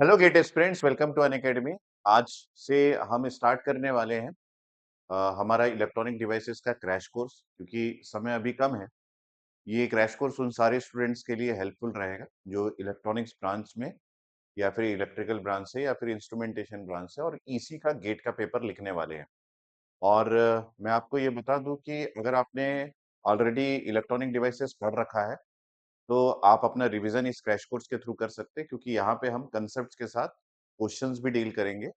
Hello GATE students, welcome to Unacademy. आज से हम स्टार्ट करने वाले हैं हमारा इलेक्ट्रॉनिक डिवाइसेस का क्रैश कोर्स। क्योंकि समय अभी कम है, ये क्रैश कोर्स उन सारे स्टूडेंट्स के लिए हेल्पफुल रहेगा जो इलेक्ट्रॉनिक्स ब्रांच में या फिर इलेक्ट्रिकल ब्रांच से या फिर इंस्ट्रूमेंटेशन ब्रांच से और ईसी का गेट का पेपर लिखने वाले हैं। और मैं आपको ये बता दूं कि अगर आपने ऑलरेडी इलेक्ट्रॉनिक डिवाइसेस पढ़ रखा है तो आप अपना रिवीजन इस क्रैश कोर्स के थ्रू कर सकते हैं, क्योंकि यहाँ पे हम कंसेप्ट्स के साथ क्वेश्चंस भी डील करेंगे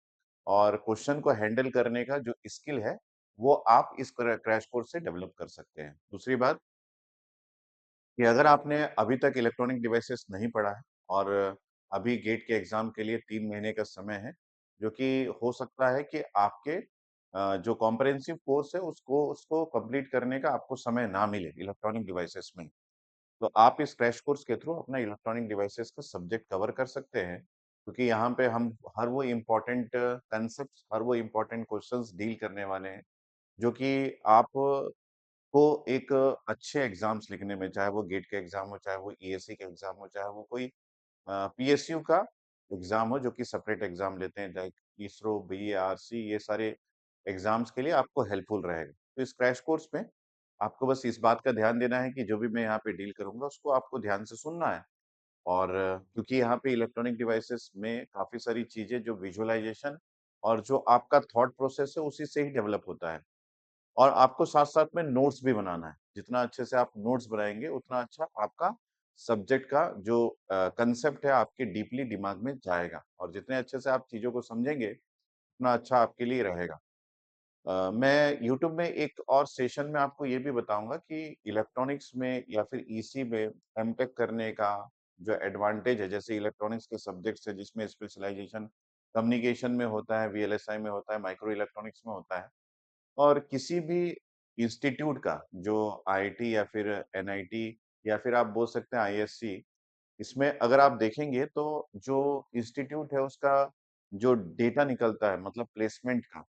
और क्वेश्चन को हैंडल करने का जो स्किल है वो आप इस क्रैश कोर्स से डेवलप कर सकते हैं। दूसरी बात कि अगर आपने अभी तक इलेक्ट्रॉनिक डिवाइसेस नहीं पढ़ा है और अभी गेट के एग्जाम के लिए 3 महीने का समय है, जो कि हो सकता है कि आपके जो कॉम्प्रहेंसिव कोर्स है उसको उसको कंप्लीट करने का आपको समय ना मिले इलेक्ट्रॉनिक डिवाइसेस में, तो आप इस क्रैश कोर्स के थ्रू अपना इलेक्ट्रॉनिक डिवाइसेस का सब्जेक्ट कवर कर सकते हैं। क्योंकि यहाँ पे हम हर वो इम्पोर्टेंट कंसेप्ट, हर वो इम्पोर्टेंट क्वेश्चंस डील करने वाले हैं जो कि आप को एक अच्छे एग्जाम्स लिखने में, चाहे वो गेट का एग्जाम हो, चाहे वो ईएससी का एग्जाम हो, चाहे वो कोई पीएसयू का एग्जाम हो जो कि सेपरेट एग्जाम लेते हैं, लाइक इसरो, बीईआरसी, ये सारे एग्जाम्स के लिए आपको हेल्पफुल रहेगा। तो इस क्रैश कोर्स में आपको बस इस बात का ध्यान देना है कि जो भी मैं यहाँ पे डील करूंगा उसको आपको ध्यान से सुनना है। और क्योंकि यहाँ पे इलेक्ट्रॉनिक डिवाइसेस में काफी सारी चीजें जो विजुअलाइजेशन और जो आपका थॉट प्रोसेस है उसी से ही डेवलप होता है। और आपको साथ-साथ में नोट्स भी बनाना है। जितना अच्छे से आप नोट्स बनाएँगे, उतना अच्छा आपका सब्जेक्ट का जो कांसेप्ट है आपके डीपली दिमाग में जाएगा और जितने अच्छे से आप चीज़ों को समझेंगे, उतना अच्छा आपके लिए रहेगा। मैं यूट्यूब में एक और सेशन में आपको ये भी बताऊँगा कि इलेक्ट्रॉनिक्स में या फिर ईसी में एमटेक करने का जो एडवांटेज है, जैसे इलेक्ट्रॉनिक्स के सब्जेक्ट्स है जिसमें स्पेशलाइजेशन कम्युनिकेशन में होता है, वीएलएसआई में होता है, माइक्रो इलेक्ट्रॉनिक्स में होता है। और किसी भी इंस्टीट्यूट का जो आईआईटी या फिर एनआईटी या फिर आप बोल सकते हैं आईएससी, इसमें अगर आप देखेंगे तो जो इंस्टीट्यूट है उसका जो डेटा निकलता है, मतलब प्लेसमेंट का,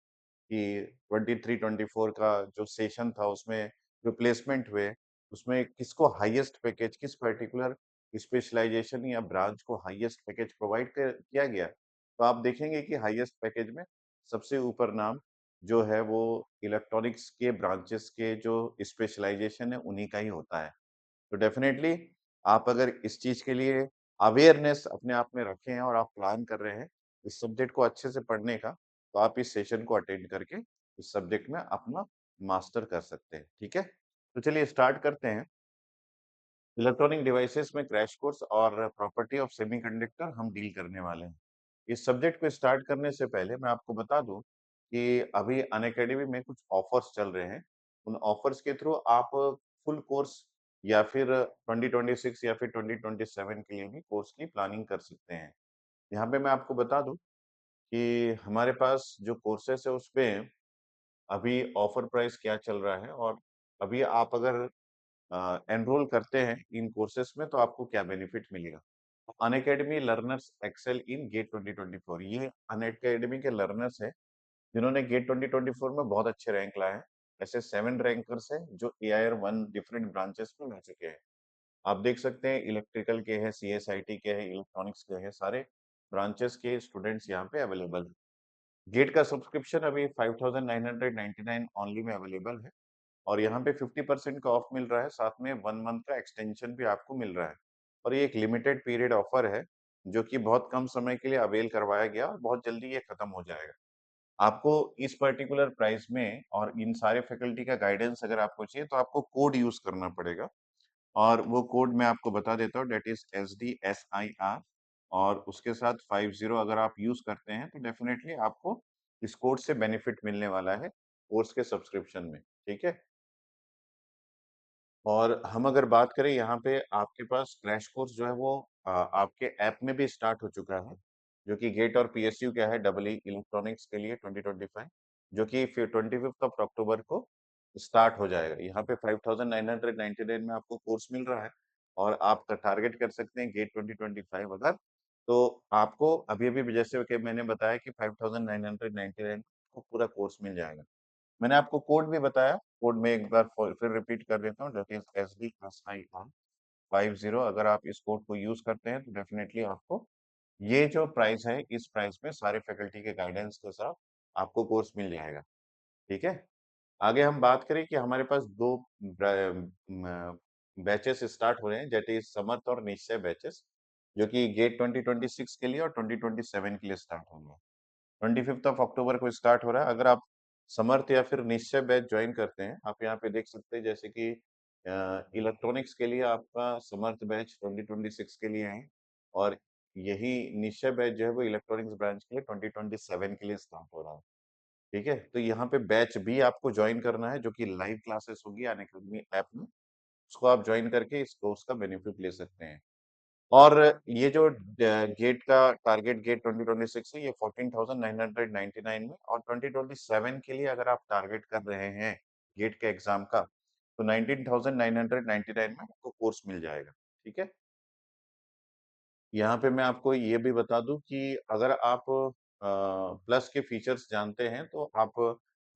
कि 23-24 का जो सेशन था उसमें जो प्लेसमेंट हुए, उसमें किसको हाईएस्ट पैकेज, किस पर्टिकुलर स्पेशलाइजेशन या ब्रांच को हाईएस्ट पैकेज प्रोवाइड किया गया, तो आप देखेंगे कि हाईएस्ट पैकेज में सबसे ऊपर नाम जो है वो इलेक्ट्रॉनिक्स के ब्रांचेस के जो स्पेशलाइजेशन है उन्हीं का ही होता है। तो डेफिनेटली आप अगर इस चीज के लिए अवेयरनेस अपने आप में रखे हैं और आप प्लान कर रहे हैं इस सब्जेक्ट को अच्छे से पढ़ने का, तो आप इस सेशन को अटेंड करके इस सब्जेक्ट में अपना मास्टर कर सकते हैं। ठीक है, तो चलिए स्टार्ट करते हैं। इलेक्ट्रॉनिक डिवाइसेस में क्रैश कोर्स और प्रॉपर्टी ऑफ सेमीकंडक्टर हम डील करने वाले हैं। इस सब्जेक्ट को स्टार्ट करने से पहले मैं आपको बता दूं कि अभी अनअकैडमी में कुछ ऑफर्स चल रहे हैं। उन ऑफर्स के थ्रू आप फुल कोर्स या फिर 2026 या फिर 2027 के लिए भी कोर्स की प्लानिंग कर सकते हैं। यहाँ पे मैं आपको बता दूं कि हमारे पास जो कोर्सेस है उसमें अभी ऑफर प्राइस क्या चल रहा है और अभी आप अगर एनरोल करते हैं इन कोर्सेस में तो आपको क्या बेनिफिट मिलेगा। Unacademy learners excel in GATE 2024, ये अनअकैडमी के लर्नर्स हैं जिन्होंने गेट 2024 में बहुत अच्छे रैंक लाए हैं। ऐसे 7 रैंकर्स हैं जो एआईआर 1 डिफरेंट ब्रांचेस में रह चुके हैं। आप देख सकते हैं इलेक्ट्रिकल के हैं, सीएसआईटी के हैं, इलेक्ट्रॉनिक्स के हैं, सारे ब्रांचेस के स्टूडेंट्स यहाँ पे अवेलेबल हैं। गेट का सब्सक्रिप्शन अभी 5999 ओनली में अवेलेबल है और यहाँ पे 50% का ऑफ मिल रहा है, साथ में 1 मंथ का एक्सटेंशन भी आपको मिल रहा है। और ये एक लिमिटेड पीरियड ऑफर है जो कि बहुत कम समय के लिए अवेल करवाया गया और बहुत जल्दी ये खत्म हो जाएगा। आपको इस पर्टिकुलर प्राइस में और इन सारे फैकल्टी का गाइडेंस अगर आपको चाहिए तो आपको कोड यूज करना पड़ेगा और वो कोड मैं आपको बता देता हूँ, डेट इज SDSIR। और उसके साथ 50 अगर आप यूज करते हैं तो डेफिनेटली आपको इस कोड से बेनिफिट मिलने वाला है कोर्स के सब्सक्रिप्शन में। ठीक है, और हम अगर बात करें यहाँ पे आपके पास क्रैश कोर्स जो है वो आपके ऐप में भी स्टार्ट हो चुका है, जो कि गेट और पीएसयू क्या है, डबल ई इलेक्ट्रॉनिक्स के लिए 2025, जो कि फिर 25 अक्टूबर को स्टार्ट हो जाएगा। यहाँ पे 5999 में आपको कोर्स मिल रहा है और आप टारगेट कर सकते हैं गेट 2025 अगर, तो आपको अभी अभी जैसे कि मैंने बताया कि 5999 को पूरा कोर्स मिल जाएगा। मैंने आपको कोड भी बताया, कोड में एक बार फिर रिपीट कर देता हूँ, दैट इज SDSIR 50। अगर आप इस कोड को यूज करते हैं तो डेफिनेटली आपको ये जो प्राइस है, इस प्राइस में सारे फैकल्टी के गाइडेंस के साथ आपको कोर्स मिल जाएगा, ठीक है? आगे हम बात करें कि हमारे पास 2 बैचेस स्टार्ट हो रहे हैं, दैट इज़ समर्थ और निश्चय बैचेस, जो कि गेट 2026 के लिए और 2027 के लिए स्टार्ट होंगे। 25th ऑफ अक्टूबर को स्टार्ट हो रहा है। अगर आप समर्थ या फिर निश्चय बैच ज्वाइन करते हैं, आप यहाँ पे देख सकते हैं जैसे कि इलेक्ट्रॉनिक्स के लिए आपका समर्थ बैच 2026 के लिए है और यही निश्चय बैच जो है वो इलेक्ट्रॉनिक्स ब्रांच के लिए 2027 के लिए स्टार्ट हो रहा है। ठीक है? तो यहाँ पे बैच भी आपको जॉइन करना है जो कि लाइव क्लासेस होगी अनअकैडमी ऐप में। उसको आप जॉइन करके इस कोर्स का बेनिफिट ले सकते हैं। और ये जो गेट का टारगेट गेट 2026 है ये 14,999 में और 2027 के लिए अगर आप टारगेट कर रहे हैं गेट के एग्जाम का तो 19,999 में आपको कोर्स मिल जाएगा। ठीक है? यहाँ पे मैं आपको ये भी बता दूँ कि अगर आप प्लस के फीचर्स जानते हैं तो आप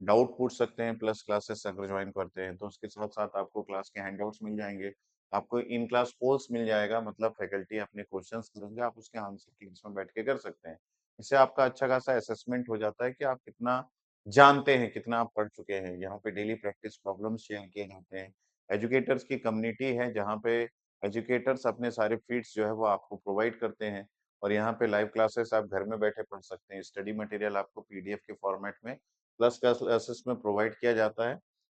डाउट पूछ सकते हैं प्लस क्लासेस अगर ज्वाइन करते हैं तो उसके साथ-साथ आपको क्लास के हैंडआउट्स मिल जाएँगे। आपको इन क्लास पोल्स मिल जाएगा मतलब फैकल्टी अपने क्वेश्चंस करेंगे, आप उसके आंसर क्लास में बैठ के कर सकते हैं। इससे आपका अच्छा खासा असेसमेंट हो जाता है कि आप कितना जानते हैं, कितना आप पढ़ चुके हैं। यहाँ पे डेली प्रैक्टिस प्रॉब्लम्स शेयर किए जाते हैं। एजुकेटर्स की कम्युनिटी है जहाँ पे एजुकेटर्स अपने सारे फीड्स जो है वो आपको प्रोवाइड करते हैं और यहाँ पे लाइव क्लासेस आप घर में बैठे पढ़ सकते हैं। स्टडी मटेरियल आपको पीडीएफ के फॉर्मेट में प्लस क्लासेस में प्रोवाइड किया जाता है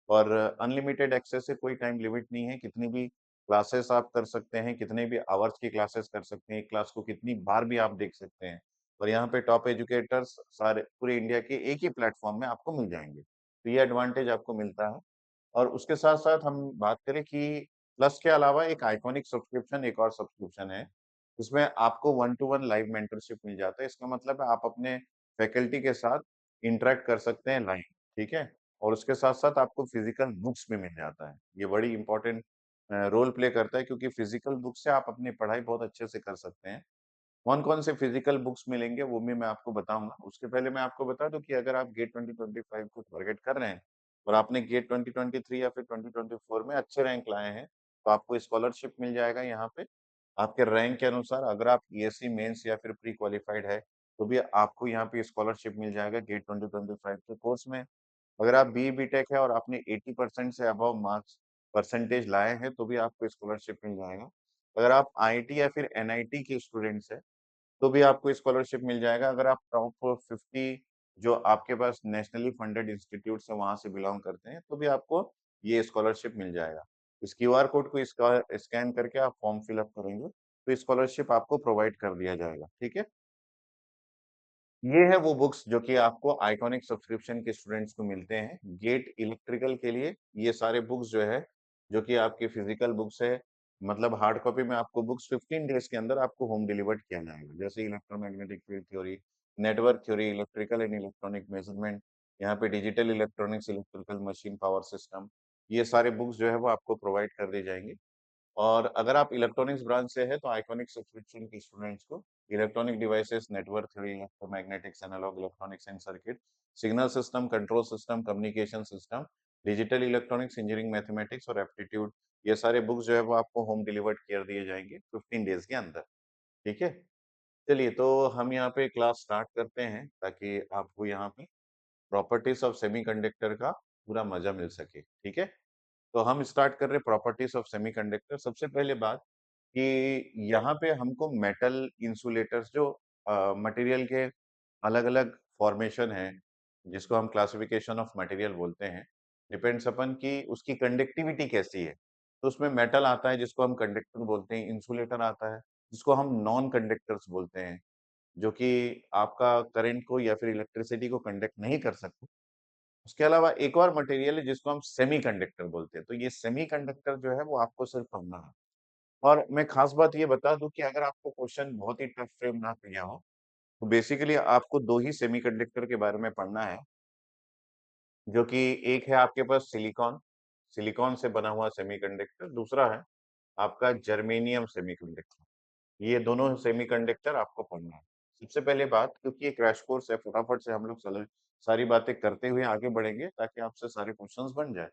और अनलिमिटेड एक्सेस है, कोई टाइम लिमिट नहीं है। कितनी भी क्लासेस आप कर सकते हैं, कितने भी आवर्स की क्लासेस कर सकते हैं। एक क्लास को कितनी बार भी आप देख सकते हैं और यहाँ पे टॉप एजुकेटर्स सारे पूरे इंडिया के एक ही प्लेटफॉर्म में आपको मिल जाएँगे। तो ये एडवांटेज आपको मिलता है। और उसके साथ-साथ हम बात करें कि प्लस के अलावा एक आइकॉनिक सब्सक्रिप्शन एक और सब्सक्रिप्शन है। उसमें आपको one to one live mentorship मिल जाता है। इसका मतलब है आप अपने फैकल्टी के साथ इंटरैक्ट कर सकते हैं लाइव, ठीक है? और उसके साथ-साथ आपको फिजिकल बुक्स भी मिल जाता है। ये बड़ी इम्पोर्टेंट रोल प्ले करता है क्योंकि फिजिकल बुक से आप अपनी पढ़ाई बहुत अच्छे से कर सकते हैं। कौन-कौन से फिजिकल बुक्स मिलेंगे वो भी मैं आपको बताऊँगा। उसके पहले मैं आपको बता दूँ कि अगर आप गेट 2025 को टारगेट कर रहे हैं और आपने गेट 2023 या फिर 2024 में अच्छे रैंक लाए हैं, तो आपको स्कॉलरशिप मिल जाएगा यहाँ पे। आपके रैंक के अनुसार अगर आप ईएससी मेंस या फिर प्री क्वालिफाइड है, तो भी आपको यहाँ पे स्कॉलरशिप मिल जाएगा गेट 2025 के कोर्स में। अगर आप बीई बीटेक है और आपने 80% से अबव मार्क्स परसेंटेज लाए हैं, तो भी आपको स्कॉलरशिप मिल जाएगा। अगर आप आईआईटी या फिर एनआईटी के स्टूडेंट्स हैं, तो भी आपको स्कॉलरशिप मिल जाएगा। अगर आप टॉप 50 जो आपके पास नेशनली फंडेड इंस्टीट्यूट्स हैं, वहाँ से बिलॉन्ग करते हैं, तो भी आपको ये स्कॉलरशिप मिल जाएगा। इस क्यूआर कोड को स्कैन करके आप फॉर्म फिल अप करेंगे, तो स्कॉलरशिप आपको प्रोवाइड कर दिया जाएगा, ठीक है? ये है वो बुक्स जो कि आपको आइकॉनिक सब्सक्रिप्शन के स्टूडेंट्स को मिलते हैं। गेट इलेक्ट्रिकल के लिए ये सारे बुक्स जो है, जो कि आपकी फिजिकल बुक्स है, मतलब हार्ड कॉपी में आपको बुक्स 15 डेज़ के अंदर आपको होम डिलीवर्ड किया जाएगा। जैसे electromagnetic field theory, network theory, electrical and electronic measurement, यहाँ पे digital electronics, electrical machine power system, ये सारे बुक्स जो है वो आपको प्रोवाइड कर दी जाएँगी। और अगर आप इलेक्ट्रॉनिक्स ब्रांच से हैं, तो आइकॉनिक सब्सक्रिप्शन के स्टूडेंट्स को electronic devices, network theory, electromagnetics, analogue electronics and circuit, signal system, control system, communication system, digital electronics, engineering mathematics और एप्टीट्यूड, ये सारे बुक्स जो है वो आपको होम डिलीवर्ड कर दिए जाएँगे 15 डेज़ के अंदर, ठीक है? चलिए, तो हम यहाँ पे क्लास स्टार्ट करते हैं ताकि आपको यहाँ पे प्रॉपर्टीज़ ऑफ सेमीकंडक्टर का पूरा मज़ा मिल सके, ठीक है? तो हम स्टार्ट कर रहे हैं प्रॉपर्टीज़ ऑफ सेमीकंडक्टर। सबसे पहले बात कि यहाँ पे हमको मेटल इंसुलेटर्स जो मटेरियल के अलग-अलग फॉर्मेशन हैं, जिसको हम क्लासिफिकेशन ऑफ मटेरियल बोलते हैं, डिपेंड्स अपन कि उसकी कंडक्टिविटी कैसी है। तो उसमें मेटल आता है जिसको हम कंडक्टर बोलते हैं, इंसुलेटर आता है जिसको हम नॉन कंडक्टर्स बोलते हैं, जो कि आपका करंट को या फिर इलेक्ट्रिसिटी को कंडक्ट नहीं कर सकते। उसके अलावा एक और मटेरियल है जिसको हम सेमीकंडक्टर बोलते हैं। तो ये सेमीकंडक्टर जो है वो आपको सिर्फ पढ़ना है। और मैं खास बात ये बता दूँ कि अगर आपको क्वेश्चन बहुत ही टफ फ्रेम ना किया हो, तो बेसिकली आपको 2 ही सेमीकंडक्टर के बारे में पढ़ना है, जो कि एक है आपके पास सिलिकॉन, सिलिकॉन से बना हुआ सेमीकंडक्टर, दूसरा है आपका जर्मेनियम सेमीकंडक्टर। ये दोनों सेमीकंडक्टर आपको पढ़ना है। सबसे पहले बात क्योंकि ये क्रैश कोर्स है, फटाफट से हम लोग सारी बातें करते हुए आगे बढ़ेंगे ताकि आपसे सारे क्वेश्चंस बन जाएँ।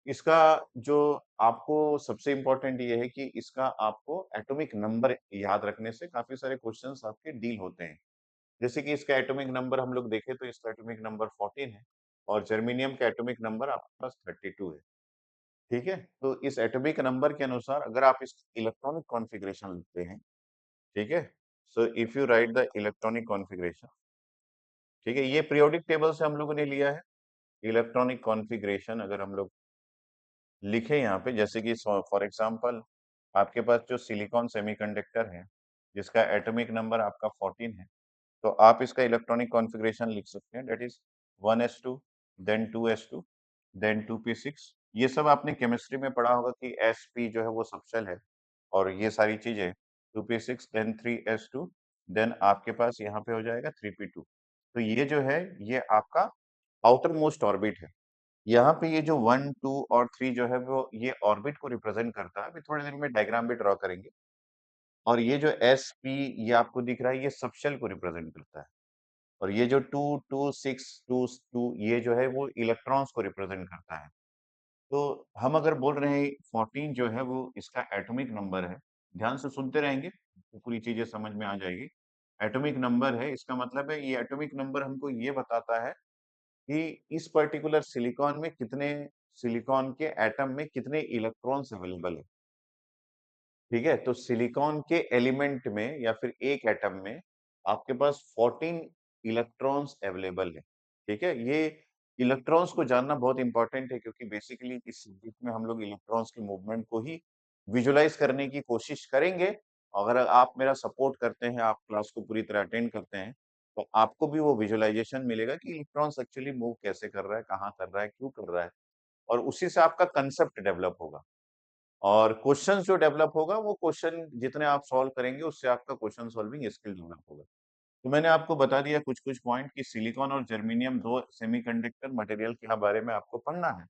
इसका जो आपको सबसे इम्पोर्टेंट ये है कि इसका आपको एटॉमिक नंबर याद रखने से काफ़ी सारे क्वेश्चन्स आपके डील होते हैं। जैसे कि इसका एटॉमिक नंबर हम लोग देखें तो इसका एटॉमिक नंबर 14 है और जर्मेनियम का एटॉमिक नंबर आपके पास 32 है। ठीक है? तो इस एटॉमिक नंबर के अनुसार अगर आप इस इलेक्ट्रॉनिक कॉन्फ़िगरेशन लिखते हैं, ठीक है? So if you right the electronic configuration, ठीक है? ये पीरियोडिक टेबल से हम लोगों ने लिया है। इलेक्ट्रॉनिक कॉन्फ़िगरेशन अगर हम लोग लिखें यहाँ पे जैसे कि फॉर एग्जांपल आपके पास जो सिलिकॉन सेमीकंडक्टर है, जिसका एटॉमिक नंबर आपका 14 है, तो आप इसका इलेक्ट्रॉनिक कॉन्फ़िगरेशन लिख सकते हैं that is 1s2 then 2s2 then 2p6। ये सब आपने केमिस्ट्री में पढ़ा होगा कि sp जो है वो सबशेल है और ये सारी चीज़ें 2p6 देन 3s2 देन आपके पास यहाँ पे हो जाएगा 3p2। तो ये जो है ये आपका आउटर मोस्ट ऑर्बिट है। यहाँ पे ये जो 1, 2 और 3 जो है वो ये ऑर्बिट को रिप्रेजेंट करता है। अभी थोड़ी देर में डायग्राम भी ड्रॉ करेंगे और ये जो sp ये आपको दिख रहा है ये सबशेल को रिप्रेजेंट करता है। और ये जो 2, 2, 6, 2, 2 ये जो है वो इलेक्ट्रॉन्स को रिप्रेजेंट करता है। तो हम अगर बोल रहे हैं 14 जो है वो इसका एटॉमिक नंबर है। ध्यान से सुनते रहेंगे, तो पूरी चीज़ें समझ में आ जाएगी। एटॉमिक नंबर है, इसका मतलब है ये एटॉमिक नंबर हमको ये बताता है कि इस पर्टिकुलर सिलिकॉन में कितने सिलिकॉन के एटम में कितने इलेक्ट्रॉन्स अवेलेबल है। ठीक है? तो सिलिकॉन के एलिमेंट में या फिर एक एटम में आपके पास 14 इलेक्ट्रॉन्स अवेलेबल है। ठीक है? ये इलेक्ट्रॉन्स को जानना बहुत इंपॉर्टेंट है क्योंकि बेसिकली इस सब्जेक्ट में हम लोग इलेक्ट्रॉन्स के मूवमेंट को ही विजुलाइज करने की कोशिश करेंगे। अगर आप मेरा सपोर्ट करते हैं, आप क्लास को पूरी तरह अटेंड करते हैं, तो आपको भी वो विजुअलाइजेशन मिलेगा कि इलेक्ट्रॉन्स एक्चुअली मूव कैसे कर रहा है, कहाँ कर रहा है, क्यों कर रहा है और उसी से आपका कांसेप्ट डेवलप होगा। और क्वेश्चन जो डेवलप होगा वो क्वेश्चन जितने आप सॉल्व करेंगे उससे आपका क्वेश्चन सॉल्विंग स्किल डेवलप होगा। तो मैंने आपको बता दिया कुछ-कुछ पॉइंट कि सिलिकॉन और जर्मेनियम 2 सेमीकंडक्टर मटेरियल के बारे में आपको पढ़ना है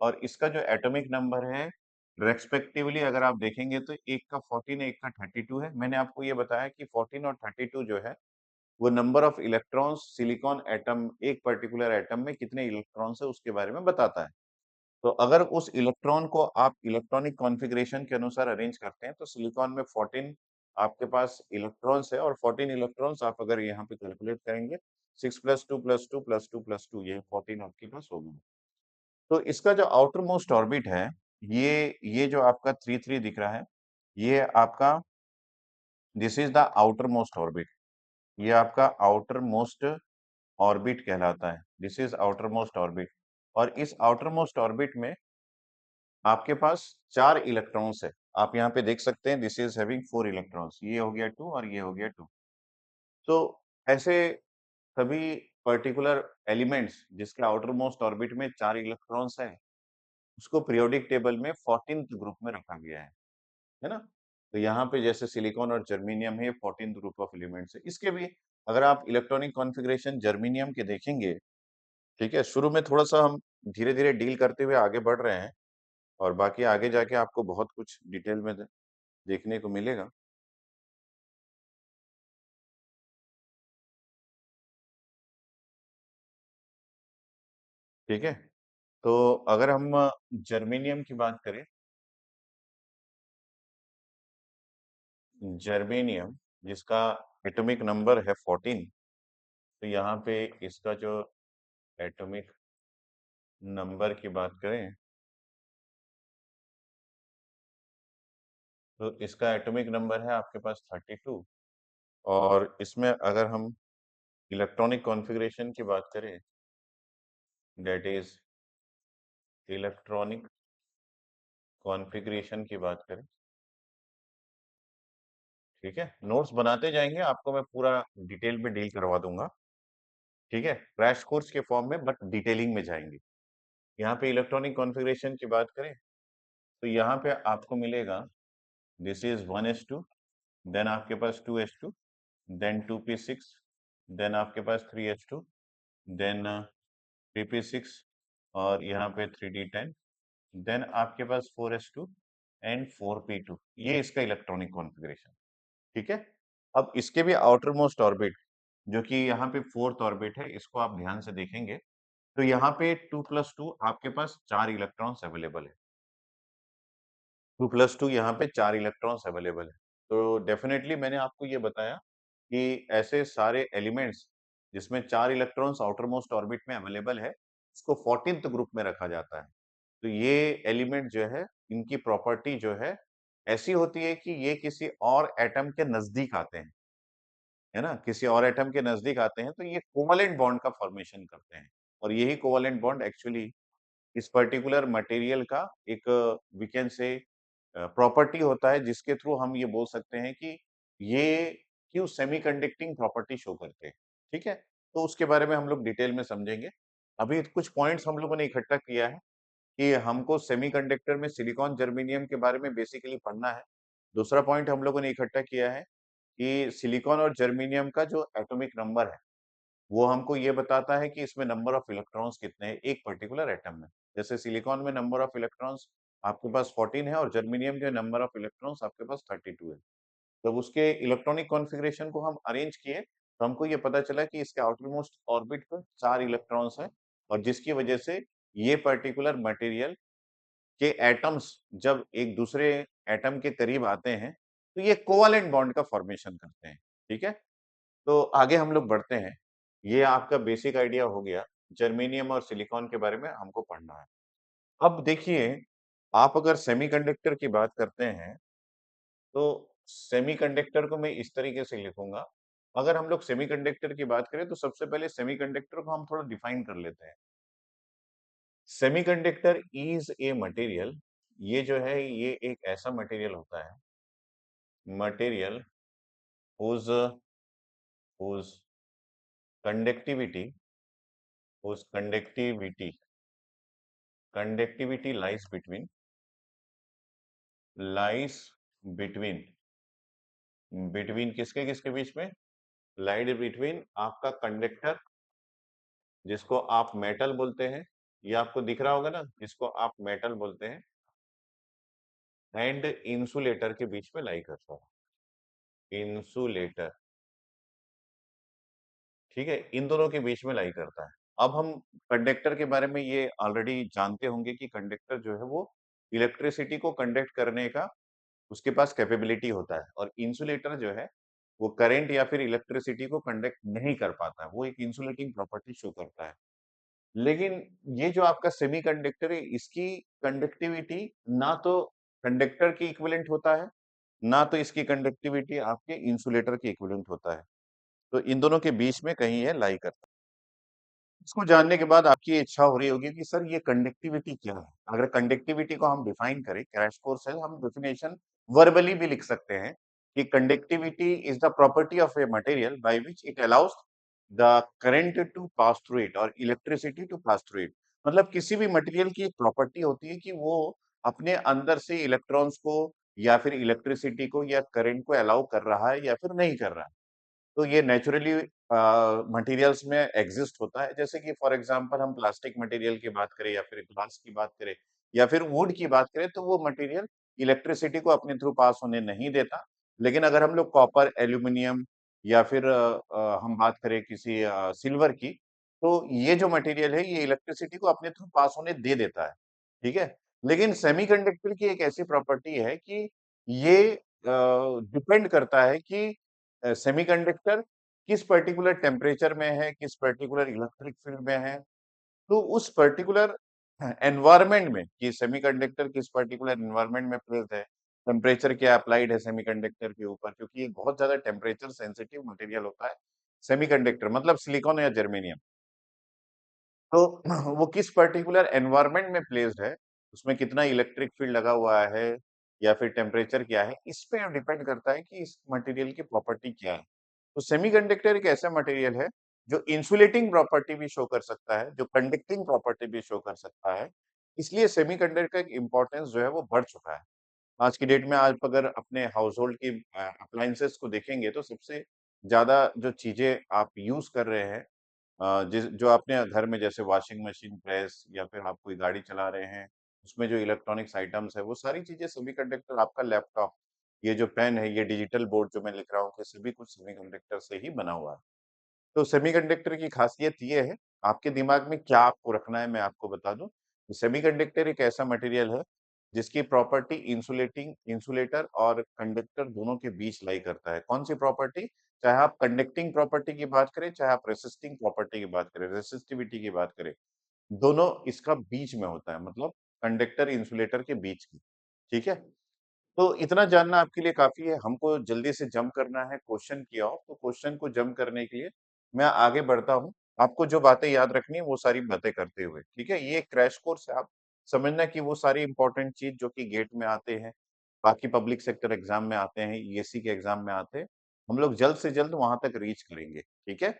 और इसका जो एटॉमिक नंबर है रेस्पेक्टिवली अगर आप देखेंगे तो एक का 14 है, एक का 32 है। मैंने आपको ये बताया कि 14 और 32 जो है वो number of electrons silicon atom एक पर्टिकुलर एटम में कितने इलेक्ट्रॉन्स है उसके बारे में बताता है। तो अगर उस इलेक्ट्रॉन को आप इलेक्ट्रॉनिक कॉन्फ़िगरेशन के अनुसार अरेंज करते हैं, तो सिलिकॉन में 14 आपके पास इलेक्ट्रॉन्स है और 14 इलेक्ट्रॉन्स आप अगर यहाँ पे कैलकुलेट करेंगे, 6 + 2 + 2 + 2 + 2 ये 14 आपके पास हो गया। तो इसका जो आउटर मोस्ट ऑर्बिट है, ये जो आपका 3-3 दिख रहा है, ये आपका this is the outer most orbit. ये आपका आउटर मोस्ट ऑर्बिट कहलाता है। This is outer most orbit और इस आउटर मोस्ट ऑर्बिट में आपके पास 4 इलेक्ट्रॉन्स है। आप यहाँ पे देख सकते हैं दिस इज़ हैविंग 4 इलेक्ट्रॉन्स ये हो गया 2 और ये हो गया 2। तो ऐसे सभी पर्टिकुलर एलिमेंट्स जिसके आउटर मोस्ट ऑर्बिट में 4 इलेक्ट्रॉन्स हैं, उसको पीरियोडिक टेबल में 14th ग्रुप में रखा गया है ना? तो यहाँ पे जैसे सिलिकॉन और जर्मेनियम है, 14th ग्रुप ऑफ एलिमेंट्स है। इसके भी अगर आप इलेक्ट्रॉनिक कॉन्फ़िगरेशन जर्मेनियम के देखेंगे, ठीक है? शुरू में थोड़ा-सा हम धीरे-धीरे डील करते हुए आगे बढ़ रहे हैं और बाकी आगे जाके आपको बहुत कुछ डिटेल में देखने को मिलेगा, ठीक है? तो अगर हम जर्मेनियम की बात करें, जर्मेनियम जिसका एटॉमिक नंबर है 14, तो यहाँ पे इसका जो एटॉमिक नंबर की बात करें, तो इसका एटॉमिक नंबर है आपके पास 32 और इसमें अगर हम इलेक्ट्रॉनिक कॉन्फ़िगरेशन की बात करें, दैट इज़ इलेक्ट्रॉनिक कॉन्फ़िगरेशन की बात करें, ठीक है? नोट्स बनाते जाएँगे, आपको मैं पूरा डिटेल में डील करवा दूँगा। ठीक है? क्रैश कोर्स के फॉर्म में बट डिटेलिंग में जाएँगे। यहाँ पे इलेक्ट्रॉनिक कॉन्फ़िगरेशन की बात करें, तो यहाँ पे आपको मिलेगा दिस इज़ 1s2 देन आपके पास 2s2 देन 2p6 देन आपके पास 3s2 देन 3p6 और यहाँ पे 3d10 देन आपके पास 4s2 एंड 4p2 ये इसका इलेक्ट्रॉनिक कॉन्फ़िगरेशन, ठीक है? अब इसके भी आउटर मोस्ट ऑर्बिट जो कि यहाँ पे 4th ऑर्बिट है, इसको आप ध्यान से देखेंगे तो यहाँ पे 2 प्लस 2 आपके पास 4 इलेक्ट्रॉन्स अवेलेबल है। 2 प्लस 2 यहाँ पे 4 इलेक्ट्रॉन्स अवेलेबल है। तो डेफ़िनेटली मैंने आपको ये बताया कि ऐसे सारे एलिमेंट्स जिसमें 4 इलेक्ट्रॉन्स आउटर मोस्ट ऑर्बिट में अवेलेबल है, उसको 14th ग्रुप में रखा जाता है। तो ये एलिमेंट जो है, इनकी प्रॉपर्टी जो है, ऐसी होती है कि ये किसी और एटम के नज़दीक आते हैं, है ना? किसी और एटम के नज़दीक आते हैं, तो ये कोवेलेंट बॉन्ड का फ़ॉर्मेशन करते हैं और यही कोवेलेंट बॉन्ड एक्चुअली इस पर्टिकुलर मटेरियल का एक वी कैन से प्रॉपर्टी होता है जिसके थ्रू हम ये बोल सकते हैं कि ये क्यों सेमीकंडक्टिंग प्रॉपर्टी शो करते हैं, ठीक है? तो उसके बारे में हम लोग डिटेल में समझेंगे। अभी कुछ पॉइंट्स हम लोगों ने इकट्ठा किया है कि हमको सेमीकंडक्टर में सिलिकॉन, जर्मेनियम के बारे में बेसिकली पढ़ना है। दूसरा पॉइंट हम लोगों ने इकट्ठा किया है कि सिलिकॉन और जर्मेनियम का जो एटॉमिक नंबर है, वो हमको ये बताता है कि इसमें नंबर ऑफ इलेक्ट्रॉन्स कितने हैं एक पर्टिकुलर एटम में। जैसे सिलिकॉन में नंबर ऑफ इलेक्ट्रॉन्स आपके पास 14 है और जर्मेनियम के नंबर ऑफ इलेक्ट्रॉन्स आपके पास 32 है। जब उसके इलेक्ट्रॉनिक कॉन्फ़िगरेशन को हम अरेंज किए, तो हमको ये पता चला कि इसके आउटर मोस्ट ऑर्बिट पर 4 इलेक्ट्रॉन्स हैं और जिसकी वजह से ये पर्टिकुलर मटेरियल के एटम्स जब एक दूसरे एटम के करीब आते हैं, तो ये कोवेलेंट बॉन्ड का फॉर्मेशन करते हैं, ठीक है? तो आगे हम लोग बढ़ते हैं। ये आपका बेसिक आइडिया हो गया, जर्मेनियम और सिलिकॉन के बारे में हमको पढ़ना है। अब देखिए, आप अगर सेमीकंडक्टर की बात करते हैं, तो सेमीकंडक्टर को मैं इस तरीके से लिखूँगा। अगर हम लोग सेमीकंडक्टर की बात करें, तो सबसे पहले सेमीकंडक्टर को हम थोड़ा डिफाइन कर लेते हैं। सेमीकंडक्टर इज़ ए मटेरियल ये जो है, ये एक ऐसा मटेरियल होता है, material whose whose conductivity whose conductivity lies between between किसके-किसके बीच में? लाइड बिटवीन आपका कंडक्टर जिसको आप मेटल बोलते हैं, ये आपको दिख रहा होगा ना, जिसको आप मेटल बोलते हैं एंड इंसुलेटर के बीच में लाई करता है। इंसुलेटर, ठीक है? इन दोनों के बीच में लाई करता है। अब हम कंडक्टर के बारे में ये ऑलरेडी जानते होंगे कि कंडक्टर जो है वो इलेक्ट्रिसिटी को कंडक्ट करने का उसके पास कैपेबिलिटी होता है और इंसुलेटर जो है, वो करंट या फिर इलेक्ट्रिसिटी को कंडक्ट नहीं कर पाता है। वो एक इंसुलेटिंग प्रॉपर्टी शो करता है। लेकिन ये जो आपका सेमीकंडक्टर है, इसकी कंडक्टिविटी ना तो कंडक्टर के इक्विवेलेंट होता है, ना तो इसकी कंडक्टिविटी आपके इंसुलेटर के इक्विवेलेंट होता है। तो इन दोनों के बीच में कहीं ये लाई करता है। इसको जानने के बाद आपकी इच्छा हो रही होगी कि सर ये कंडक्टिविटी क्या है? अगर कंडक्टिविटी को हम डिफाइन करें, क्रैश कोर्स है, हम डेफिनिशन वर्बली भी लिख सकते हैं कि conductivity is the property of a material by which it allows the current to pass through it और electricity to pass through it. मतलब किसी भी मटेरियल की एक प्रॉपर्टी होती है कि वो अपने अंदर से इलेक्ट्रॉन्स को या फिर इलेक्ट्रिसिटी को या करंट को अलाउ कर रहा है या फिर नहीं कर रहा है। तो ये नेचुरली मटेरियल्स में एग्जिस्ट होता है। जैसे कि फॉर एग्जांपल हम प्लास्टिक मटेरियल की बात करें या फिर ग्लास की बात करें या फिर वुड की बात करें तो वो मटेरियल इलेक्ट्रिसिटी को अपने थ्रू पास होने नहीं देता। लेकिन अगर हम लोग कॉपर, एल्यूमीनियम या फिर हम बात करें किसी सिल्वर की, तो ये जो मटेरियल है ये इलेक्ट्रिसिटी को अपने थ्रू पास होने दे देता है। ठीक है? लेकिन सेमीकंडक्टर की एक ऐसी प्रॉपर्टी है कि ये डिपेंड करता है कि सेमीकंडक्टर किस पर्टिकुलर टेम्परेचर में है, किस पर्टिकुलर इलेक्ट्रिक फील्ड में है, तो उस पर्टिकुलर एनवायरनमेंट में कि सेमीकंडक्टर किस पर्टिकुलर एनवायरनमेंट में प्लेस्ड है, टेम्परेचर क्या अप्लाइड है सेमीकंडक्टर के ऊपर क्योंकि ये बहुत ज़्यादा टेम्परेचर सेंसिटिव मटेरियल होता है, सेमीकंडक्टर मतलब सिलिकॉन या जर्मेनियम। तो वो किस पर्टिकुलर एनवायरनमेंट में प्लेस्ड है, उसमें कितना इलेक्ट्रिक फील्ड लगा हुआ है या फिर टेम्परेचर क्या है, इस पे डिपेंड करता है कि इस मटेरियल की प्रॉपर्टी क्या है। तो सेमीकंडक्टर एक ऐसा मटेरियल है जो इंसुलेटिंग प्रॉपर्टी भी शो कर सकता है, जो कंडक्टिंग प्रॉपर्टी भी शो कर सकता है। इसलिए सेमीकंडक्टर का इम्पोर्टेंस जो है वो बढ़ चुका है। आज की डेट में आप अगर अपने हाउसहोल्ड की अप्लायंसेस को देखेंगे तो सबसे ज़्यादा जो चीज़ें आप यूज़ कर रहे हैं जिस जो अपने घर में जैसे वॉशिंग मशीन, प्रेस या फिर आप कोई गाड़ी चला रहे हैं, उसमें जो इलेक्ट्रॉनिक्स आइटम्स है, वो सारी चीज़ें सेमीकंडक्टर आपका लैपटॉप, ये जो पेन है, ये डिजिटल बोर्ड जो मैं लिख रहा हूँ, ये सभी कुछ सेमीकंडक्टर से ही बना हुआ है। तो सेमीकंडक्टर की खासियत ये है आपके दिमाग में क्या आपको रखना है मैं आपको बता दूँ। सेमीकंडक्टर एक ऐसा मटेरियल है, जिसकी प्रॉपर्टी इंसुलेटर और कंडक्टर दोनों के बीच लाई करता है। कौन-सी प्रॉपर्टी? चाहे आप कंडक्टिंग प्रॉपर्टी की बात करें, चाहे आप रेसिस्टिंग प्रॉपर्टी की बात करें, रेसिस्टिविटी की बात करें, दोनों इसका बीच में होता है, मतलब कंडक्टर इंसुलेटर के बीच में, ठीक है? तो इतना जानना आपके लिए काफ़ी है, हमको जल्दी से जंप करना है क्वेश्चन की ओर, तो क्वेश्चन को जंप करने के लिए मैं आगे बढ़ता हूँ। आपको जो बातें याद रखनी है, वो सारी बातें करते हुए, ठीक है? ये क्रैश कोर्स है, आप समझना कि वो सारी इम्पोर्टेंट चीज़ जो कि गेट में आते हैं, बाकी पब्लिक सेक्टर एग्ज़ाम में आते हैं, यूएससी के एग्ज़ाम में आते हैं, हम लोग जल्द से जल्द वहाँ तक रीच करेंगे, ठीक है?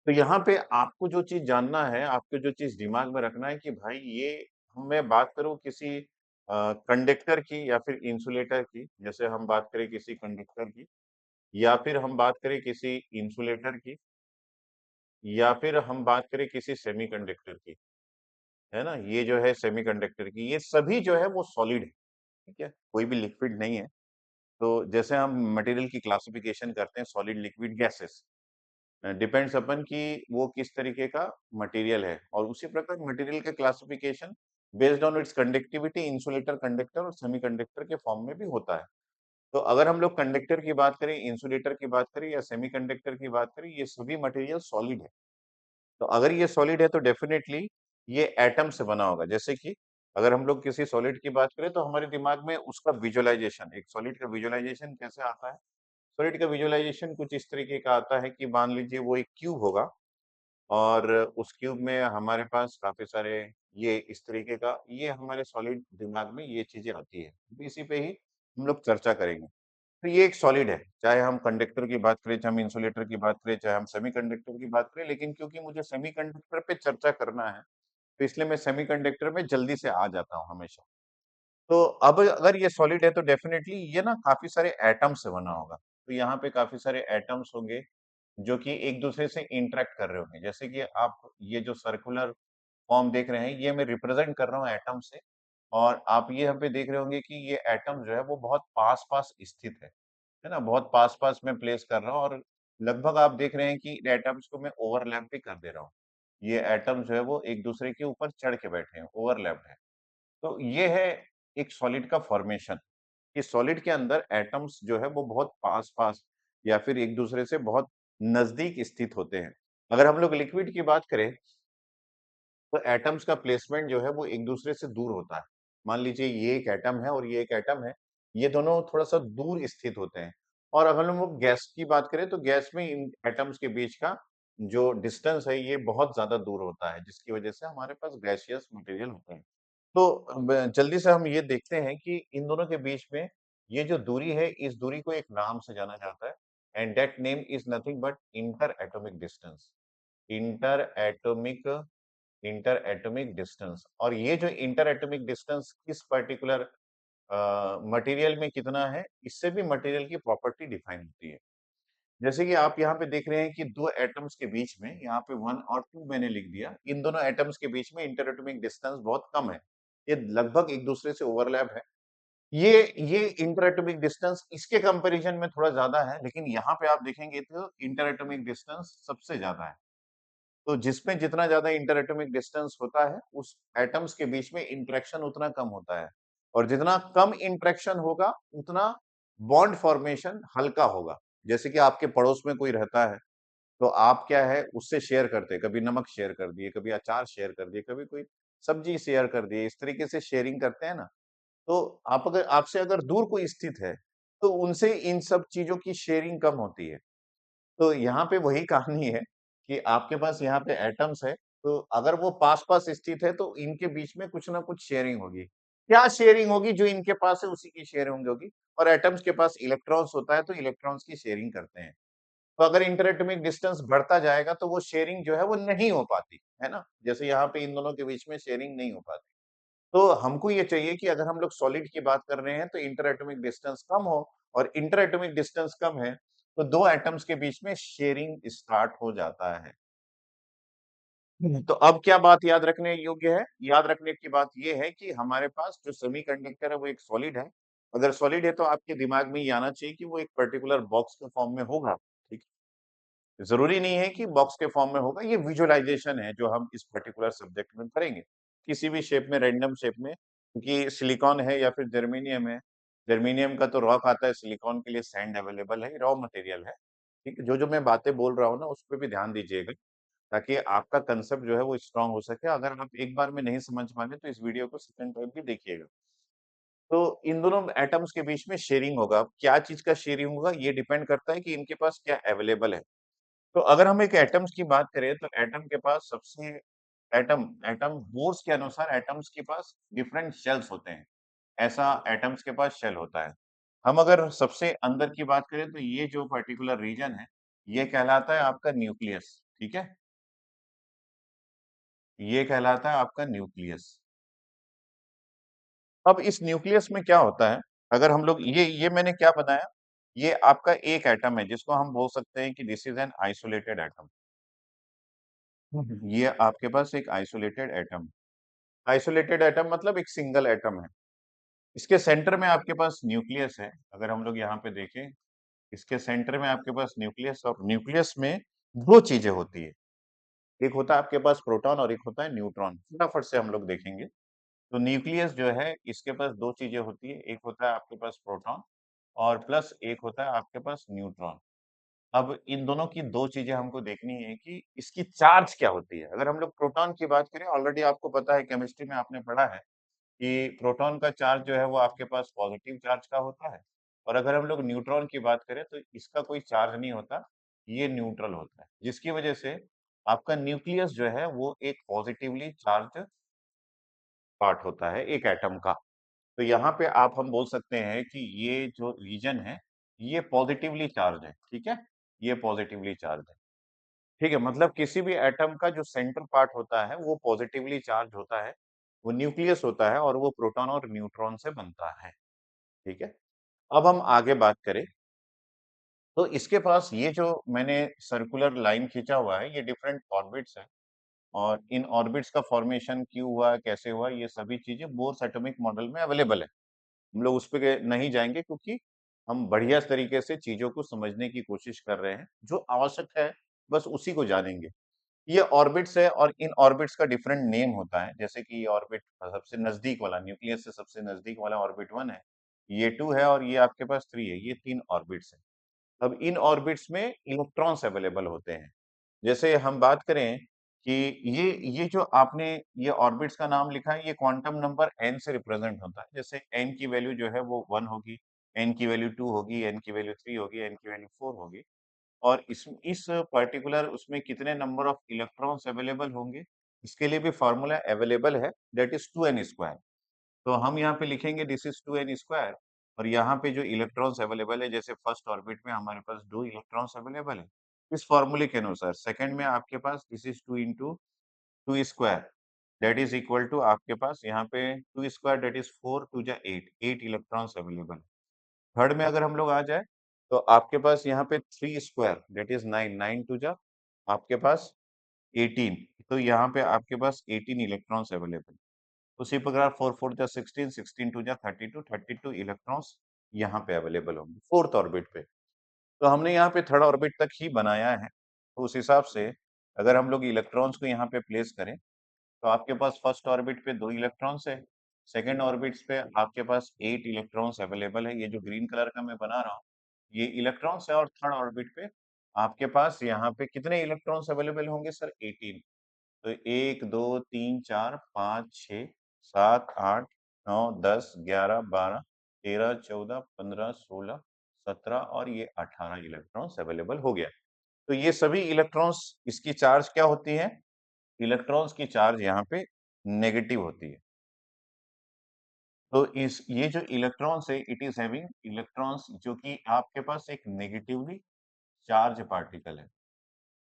तो यहाँ पे आपको जो चीज़ जानना है, आपको जो चीज़ दिमाग में रखना है कि भाई ये मैं बात करूँ किसी कंडक्टर की या फिर इंसुलेटर की, जैसे हम बात करें किसी कंडक्टर की या फिर हम बात करें किसी इंसुलेटर की या फिर हम बात करें किसी सेमीकंडक्टर की, है ना? ये जो है सेमीकंडक्टर की, ये सभी जो है वो सॉलिड है, ठीक है? कोई भी लिक्विड नहीं है। तो जैसे हम मटेरियल की क्लासिफिकेशन करते हैं सॉलिड, लिक्विड, गैसेस। डिपेंड्स अपन कि वो किस तरीके का मटेरियल है और उसी प्रकार मटेरियल का classification based on it's conductivity insulator, conductor और सेमीकंडक्टर के फॉर्म में भी होता है। तो अगर हम लोग कंडक्टर की बात करें, इंसुलेटर की बात करें या सेमीकंडक्टर की बात करें, ये सभी मटेरियल सॉलिड है। तो अगर ये सॉलिड है तो डेफिनिटली ये एटम से बना होगा। जैसे कि अगर हम लोग किसी सॉलिड की बात करें तो हमारे दिमाग में उसका विजुअलाइजेशन, एक सॉलिड का विजुअलाइजेशन कैसे आता है? सॉलिड का विजुअलाइजेशन कुछ इस तरीके का आता है कि मान लीजिए वो एक क्यूब होगा और उस क्यूब में हमारे पास काफ़ी सारे ये इस तरीके का ये हमारे सॉलिड दिमाग में ये चीज़ें आती है। तो इसी पे ही हम लोग चर्चा करेंगे। तो ये एक सॉलिड है, चाहे हम कंडक्टर की बात करें, चाहे हम इंसुलेटर की बात करें, चाहे हम सेमीकंडक्टर की बात करें, लेकिन क्योंकि मुझे सेमीकंडक्टर पे चर्चा करना है, तो इसलिए मैं सेमीकंडक्टर में जल्दी से आ जाता हूँ हमेशा। तो अब अगर ये सॉलिड है तो डेफिनिटली ये ना काफ़ी सारे एटम्स से बना होगा। तो यहाँ पे काफ़ी सारे एटम्स होंगे जो कि एक-दूसरे से इंटरैक्ट कर रहे होंगे। जैसे कि आप ये जो सर्कुलर फॉर्म देख रहे हैं, ये मैं रिप्रेज़ेंट कर रहा हूँ एटम से और आप ये यहाँ पे देख रहे होंगे कि ये एटम जो है वो बहुत पास-पास स्थित है ना? बहुत पास-पास मैं प्लेस कर रहा हूँ और लगभग आप देख रहे हैं कि एटम्स को मैं ओवरलैप भी कर दे रहा हूँ। ये एटम जो है वो एक-दूसरे के ऊपर चढ़ के बैठे हैं, ओवरलैप्ड है। तो ये है एक सॉलिड का फॉर्मेशन। इस सॉलिड के अंदर एटम्स जो है वो बहुत पास-पास या फिर एक-दूसरे से बहुत नज़दीक स्थित होते हैं। अगर हम लोग लिक्विड की बात करें, तो एटम्स का प्लेसमेंट जो है वो एक-दूसरे से दूर होता है। मान लीजिए ये एक एटम है और ये एक एटम है, ये दोनों थोड़ा-सा दूर स्थित होते हैं। और अगर हम लोग गैस की बात करें तो गैस में इन एटम्स के बीच का जो डिस्टेंस है ये बहुत ज़्यादा दूर होता है, जिसकी वजह से हमारे पास गैसियस मटेरियल होते हैं। तो ब जल्दी से हम ये देखते हैं कि इन दोनों के बीच में ये जो दूरी है, इस दूरी को एक नाम से जाना जाता है and that name is nothing but inter atomic distance. Inter atomic inter atomic distance और ये जो इंटर एटॉमिक डिस्टेंस किस पर्टिकुलर मटेरियल में कितना है, इससे भी मटेरियल की प्रॉपर्टी डिफाइन होती है। जैसे कि आप यहाँ पे देख रहे हैं कि 2 एटम्स के बीच में यहाँ पे 1 और 2 मैंने लिख दिया। इन दोनों एटम्स के बीच में इंटर एटॉमिक डिस्टेंस बहुत कम है। ये लगभग एक-दूसरे से ओवरलैप है। ये इंटर एटॉमिक डिस्टेंस इसके कंपैरिजन में थोड़ा ज़्यादा है, लेकिन यहाँ पे आप देखेंगे तो इंटर एटॉमिक डिस्टेंस सबसे ज़्यादा है। तो जिसमें जितना ज़्यादा इंटर एटॉमिक डिस्टेंस होता है, उस एटम्स के बीच में इंटरेक्शन उतना कम होता है और जितना कम इंटरेक्शन होगा, उतना बॉन्ड फॉर्मेशन हल्का होगा। जैसे कि आपके पड़ोस में कोई रहता है, तो आप क्या है उससे शेयर करते हैं, कभी नमक शेयर कर दिए, कभी अचार शेयर कर दिए, कभी कोई सब्ज़ी शेयर कर दी, इस तरीके से शेयरिंग करते हैं ना। तो आप अगर आपसे अगर दूर कोई स्थित है, तो उनसे इन सब चीज़ों की शेयरिंग कम होती है। तो यहाँ पे वही कहानी है कि आपके पास यहाँ पे एटम्स है, तो अगर वो पास-पास स्थित है तो इनके बीच में कुछ ना कुछ शेयरिंग होगी। क्या शेयरिंग होगी? जो इनके पास है उसी की शेयरिंग होगी और एटम्स के पास इलेक्ट्रॉन्स होता है तो इलेक्ट्रॉन्स की शेयरिंग करते हैं। तो अगर इंटर एटॉमिक डिस्टेंस बढ़ता जाएगा तो वो शेयरिंग जो है वो नहीं हो पाती, है ना? जैसे यहाँ पे इन दोनों के बीच में शेयरिंग नहीं हो पाती। तो हमको ये चाहिए कि अगर हम लोग सॉलिड की बात कर रहे हैं तो इंटर एटॉमिक डिस्टेंस कम हो और इंटर एटॉमिक डिस्टेंस कम है तो 2 एटम्स के बीच में शेयरिंग स्टार्ट हो जाता है। तो अब क्या बात याद रखने योग्य है? याद रखने की बात ये है कि हमारे पास जो सेमीकंडक्टर है वो एक सॉलिड है। अगर सॉलिड है तो आपके दिमाग में ये आना चाहिए कि वो एक पर्टिकुलर बॉक्स के फॉर्म में होगा, ठीक है? ज़रूरी नहीं है कि बॉक्स के फॉर्म में होगा, ये विजुअलाइज़ेशन है जो हम इस पर्टिकुलर सब्जेक्ट में करेंगे। किसी भी शेप में, रैंडम शेप में, क्योंकि सिलिकॉन है या फिर जर्मेनियम है। जर्मेनियम का तो रॉक आता है, सिलिकॉन के लिए सैंड अवेलेबल है, रॉ मटेरियल है। ठीक है? जो-जो मैं बातें बोल रहा हूँ ना, उस पे भी ध्यान दीजिएगा, ताकि आपका कांसेप्ट जो है वो स्ट्रॉन्ग हो सके। अगर आप एक बार में नहीं समझ पाए तो इस वीडियो को सेकंड टाइम भी देखिएगा। तो इन दोनों एटम्स के बीच में शेयरिंग होगा। अब क्या चीज़ का शेयरिंग होगा, ये डिपेंड करता है कि इनके पास क्या अवेलेबल है। तो अगर हम एक एटम्स की बात करें तो एटम के पास सबसे एटम एटम बोर्स के अनुसार एटम्स के पास डिफरेंट शेल्स होते हैं। ऐसा एटम्स के पास शेल होता है। हम अगर सबसे अंदर की बात करें तो ये जो पर्टिकुलर रीजन है, ये कहलाता है आपका न्यूक्लियस, ठीक है? ये कहलाता है आपका न्यूक्लियस। अब इस न्यूक्लियस में क्या होता है, अगर हम लोग ये मैंने क्या बताया, ये आपका एक एटम है जिसको हम बोल सकते हैं कि this is an isolated atom. ये आपके पास एक आइसोलेटेड एटम। आइसोलेटेड एटम मतलब एक सिंगल एटम है। इसके सेंटर में आपके पास न्यूक्लियस है। अगर हम लोग यहाँ पे देखें, इसके सेंटर में आपके पास न्यूक्लियस, और न्यूक्लियस में 2 चीज़ें होती है। एक होता है आपके पास प्रोटॉन और एक होता है न्यूट्रॉन। फटाफट से हम लोग देखेंगे। तो न्यूक्लियस जो है, इसके पास 2 चीज़ें होती है। एक होता है आपके पास प्रोटॉन और प्लस एक होता है आपके पास न्यूट्रॉन। अब इन दोनों की 2 चीज़ें हमको देखनी है कि इसकी चार्ज क्या होती है। अगर हम लोग प्रोटॉन की बात करें, ऑलरेडी आपको पता है, केमिस्ट्री में आपने पढ़ा है कि प्रोटॉन का चार्ज जो है वो आपके पास पॉजिटिव चार्ज का होता है, और अगर हम लोग न्यूट्रॉन की बात करें तो इसका कोई चार्ज नहीं होता, ये न्यूट्रल होता है। जिसकी वजह से आपका न्यूक्लियस जो है वो एक पॉजिटिवली चार्ज्ड पार्ट होता है एक एटम का। तो यहाँ पे आप हम बोल सकते हैं कि ये जो रीजन है, ये पॉजिटिवली चार्ज है, ठीक है? ये पॉजिटिवली चार्ज है। ठीक है? मतलब किसी भी एटम का जो सेंट्रल पार्ट होता है, वो पॉजिटिवली चार्ज होता है, वो न्यूक्लियस होता है और वो प्रोटॉन और न्यूट्रॉन से बनता है, ठीक है? अब हम आगे बात करें, तो इसके पास ये जो मैंने सर्कुलर लाइन खींचा हुआ है, ये डिफरेंट ऑर्बिट्स हैं, और इन ऑर्बिट्स का फॉर्मेशन क्यों हुआ, कैसे हुआ, ये सभी चीज़ें बोर्स एटॉमिक मॉडल में अवेलेबल है। हम लोग उस पे नहीं जाएँगे, क्योंकि हम बढ़िया तरीके से चीज़ों को समझने की कोशिश कर रहे हैं। जो आवश्यक है, बस उसी को जानेंगे। ये ऑर्बिट्स है और इन ऑर्बिट्स का डिफरेंट नेम होता है। जैसे कि ये ऑर्बिट सबसे नज़दीक वाला, न्यूक्लियस से सबसे नज़दीक वाला ऑर्बिट 1 है, ये 2 है और ये आपके पास 3 है। ये 3 ऑर्बिट्स हैं। अब इन ऑर्बिट्स में इलेक्ट्रॉन्स अवेलेबल होते हैं। जैसे हम बात करें कि ये जो आपने ये ऑर्बिट्स का नाम लिखा है, ये क्वांटम नंबर n से रिप्रेजेंट होता है। जैसे n की वैल्यू जो है वो 1 होगी, n की वैल्यू 2 होगी, n की वैल्यू 3 होगी, n की वैल्यू 4 होगी, और इस पर्टिकुलर उसमें कितने नंबर ऑफ इलेक्ट्रॉन्स अवेलेबल होंगे, इसके लिए भी फार्मूला अवेलेबल है, दैट इज़ 2n स्क्वायर। तो हम यहाँ पे लिखेंगे दिस इज़ 2n स्क्वायर, और यहाँ पे जो इलेक्ट्रॉन्स अवेलेबल है, जैसे फर्स्ट ऑर्बिट में हमारे पास 2 इलेक्ट्रॉन्स अवेलेबल है। इस फार्मूले के अनुसार सेकंड में आपके पास this is 2 into 2 square, that is equal to आपके पास यहाँ पे 2 स्क्वायर, दैट इज़ 4 2 जा 8, 8 इलेक्ट्रॉन्स अवेलेबल है। थर्ड में अगर हम लोग आ जाए, तो आपके पास यहाँ पे 3 स्क्वायर, दैट इज़ 9, 9 2 जा आपके पास 18, तो यहाँ पे आपके पास 18 इलेक्ट्रॉन्स अवेलेबल। उसी प्रकार 4 4 जा 16, 16 2 जा 32, 32 इलेक्ट्रॉन्स यहाँ पे अवेलेबल होंगे, 4th ऑर्बिट पे। तो हमने यहाँ पे 3rd ऑर्बिट तक ही बनाया है। तो उस हिसाब से अगर हम लोग इलेक्ट्रॉन्स को यहाँ पे प्लेस करें, तो आपके पास फर्स्ट ऑर्बिट पे 2 इलेक्ट्रॉन्स है, सेकंड ऑर्बिट्स पे आपके पास 8 इलेक्ट्रॉन्स अवेलेबल है। ये जो ग्रीन कलर का मैं बना रहा हूँ, ये इलेक्ट्रॉन्स है, और थर्ड ऑर्बिट पे आपके पास यहाँ पे कितने इलेक्ट्रॉन्स अवेलेबल होंगे सर? 18। तो 1 2 3 4 5 6 7 8 9 10 11 12 13 14 15 16 17 और ये 18 इलेक्ट्रॉन्स अवेलेबल हो गया। तो ये सभी इलेक्ट्रॉन्स, इसकी चार्ज क्या होती है? इलेक्ट्रॉन्स की चार्ज यहाँ पे नेगेटिव होती है। तो इस ये जो इलेक्ट्रॉन्स है, इट इज हैविंग इलेक्ट्रॉन्स, जो कि आपके पास एक नेगेटिवली चार्ज पार्टिकल है।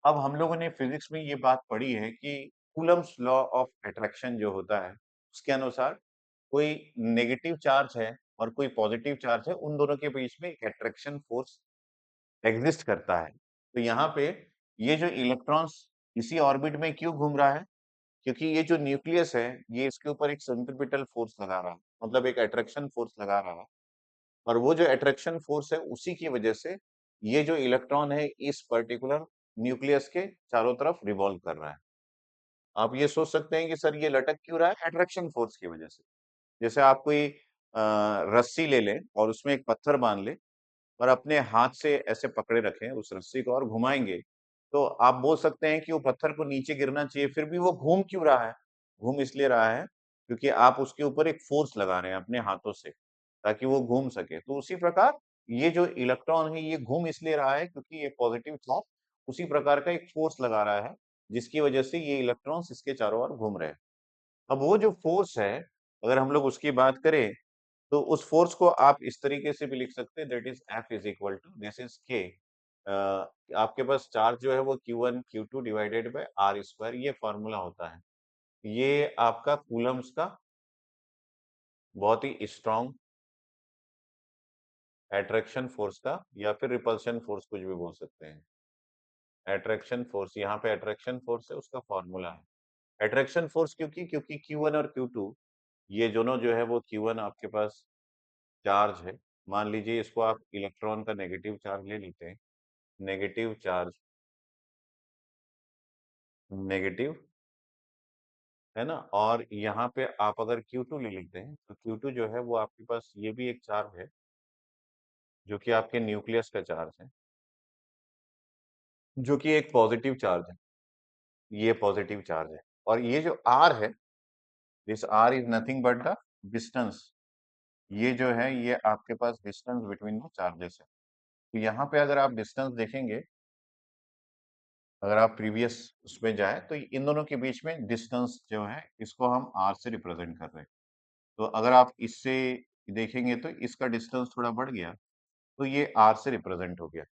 अब हम लोगों ने फिजिक्स में ये बात पढ़ी है कि कूलम्ब्स लॉ ऑफ अट्रैक्शन जो होता है, उसके अनुसार कोई नेगेटिव चार्ज है और कोई पॉजिटिव चार्ज है, उन दोनों के बीच में एक अट्रैक्शन फोर्स एग्जिस्ट करता है। तो यहाँ पे ये जो इलेक्ट्रॉन्स इसी ऑर्बिट में क्यों घूम रहा है? क्योंकि ये जो न्यूक्लियस है, ये इसके ऊपर एक सेंट्रीपिटल फोर्स लगा रहा है, मतलब एक अट्रैक्शन फोर्स लगा रहा है, और वो जो अट्रैक्शन फोर्स है, उसी की वजह से ये जो इलेक्ट्रॉन है, इस पर्टिकुलर न्यूक्लियस के चारों तरफ रिवॉल्व कर रहा है। आप ये सोच सकते हैं कि सर ये लटक क्यों रहा है? अट्रैक्शन फोर्स की वजह से। जैसे आप कोई रस्सी ले लें और उसमें एक पत्थर बाँध लें और अपने हाथ से ऐसे पकड़े रखें उस रस्सी को और घुमाएँगे, तो आप बोल सकते हैं कि वो पत्थर को नीचे गिरना चाहिए, फिर भी वो घूम क्यों रहा है? घूम इसलिए रहा है क्योंकि आप उसके ऊपर एक फ़ोर्स लगा रहे हैं अपने हाथों से, ताकि वो घूम सके। तो उसी प्रकार ये जो इलेक्ट्रॉन है ये घूम इसलिए रहा है क्योंकि ये पॉज़िटिव चार्ज उसी प्रकार का एक फ़ोर्स लगा रहा है, जिसकी वजह से ये इलेक्ट्रॉन्स इसके चारों ओर घूम रहे हैं। अब वो जो फ़ोर्स है, अगर हम लोग उसकी बात करें तो उस फ़ोर्स को आप इस तरीके से भी लिख सकते हैं that is F is equal to this is K आपके पास चार्ज जो है वो Q1 Q2 divided by R square ये फ़ॉर्मूला होता है। ये आपका कूलम्ब्स का बहुत ही स्ट्रॉन्ग अट्रैक्शन फ़ोर्स का या फिर रिपल्शन फ़ोर्स कुछ भी बोल सकते हैं। अट्रैक्शन फ़ोर्स यहाँ पे अट्रैक्शन फ़ोर्स है उसका फ़ॉर्मूला है। अट्रैक्शन फ़ोर्स क्योंकि Q1 और Q2 ये दोनों जो है वो Q1 आपके पास चार्ज है। मान लीजिए इसको आप इलेक्ट्रॉन का नेगेटिव चार्ज ले लेते हैं। नेगेटिव चार्ज नेगेटिव, है ना? और यहाँ पे आप अगर Q2 ले लेते हैं, तो Q2 जो है वो आपके पास ये भी एक चार्ज है, जो कि आपके न्यूक्लियस का चार्ज है, जो कि एक पॉज़िटिव चार्ज है। ये पॉज़िटिव चार्ज है और ये जो R है, this R is nothing but the distance. ये जो है ये आपके पास डिस्टेंस बिटवीन द चार्जेस है। तो यहाँ पे अगर आप डिस्टेंस देखेंगे, अगर आप प्रीवियस उसमें जाएँ, तो इन दोनों के बीच में डिस्टेंस जो है, इसको हम R से रिप्रेज़ेंट कर रहे हैं। तो अगर आप इससे देखेंगे तो इसका डिस्टेंस थोड़ा बढ़ गया, तो ये R से रिप्रेजेंट हो गया।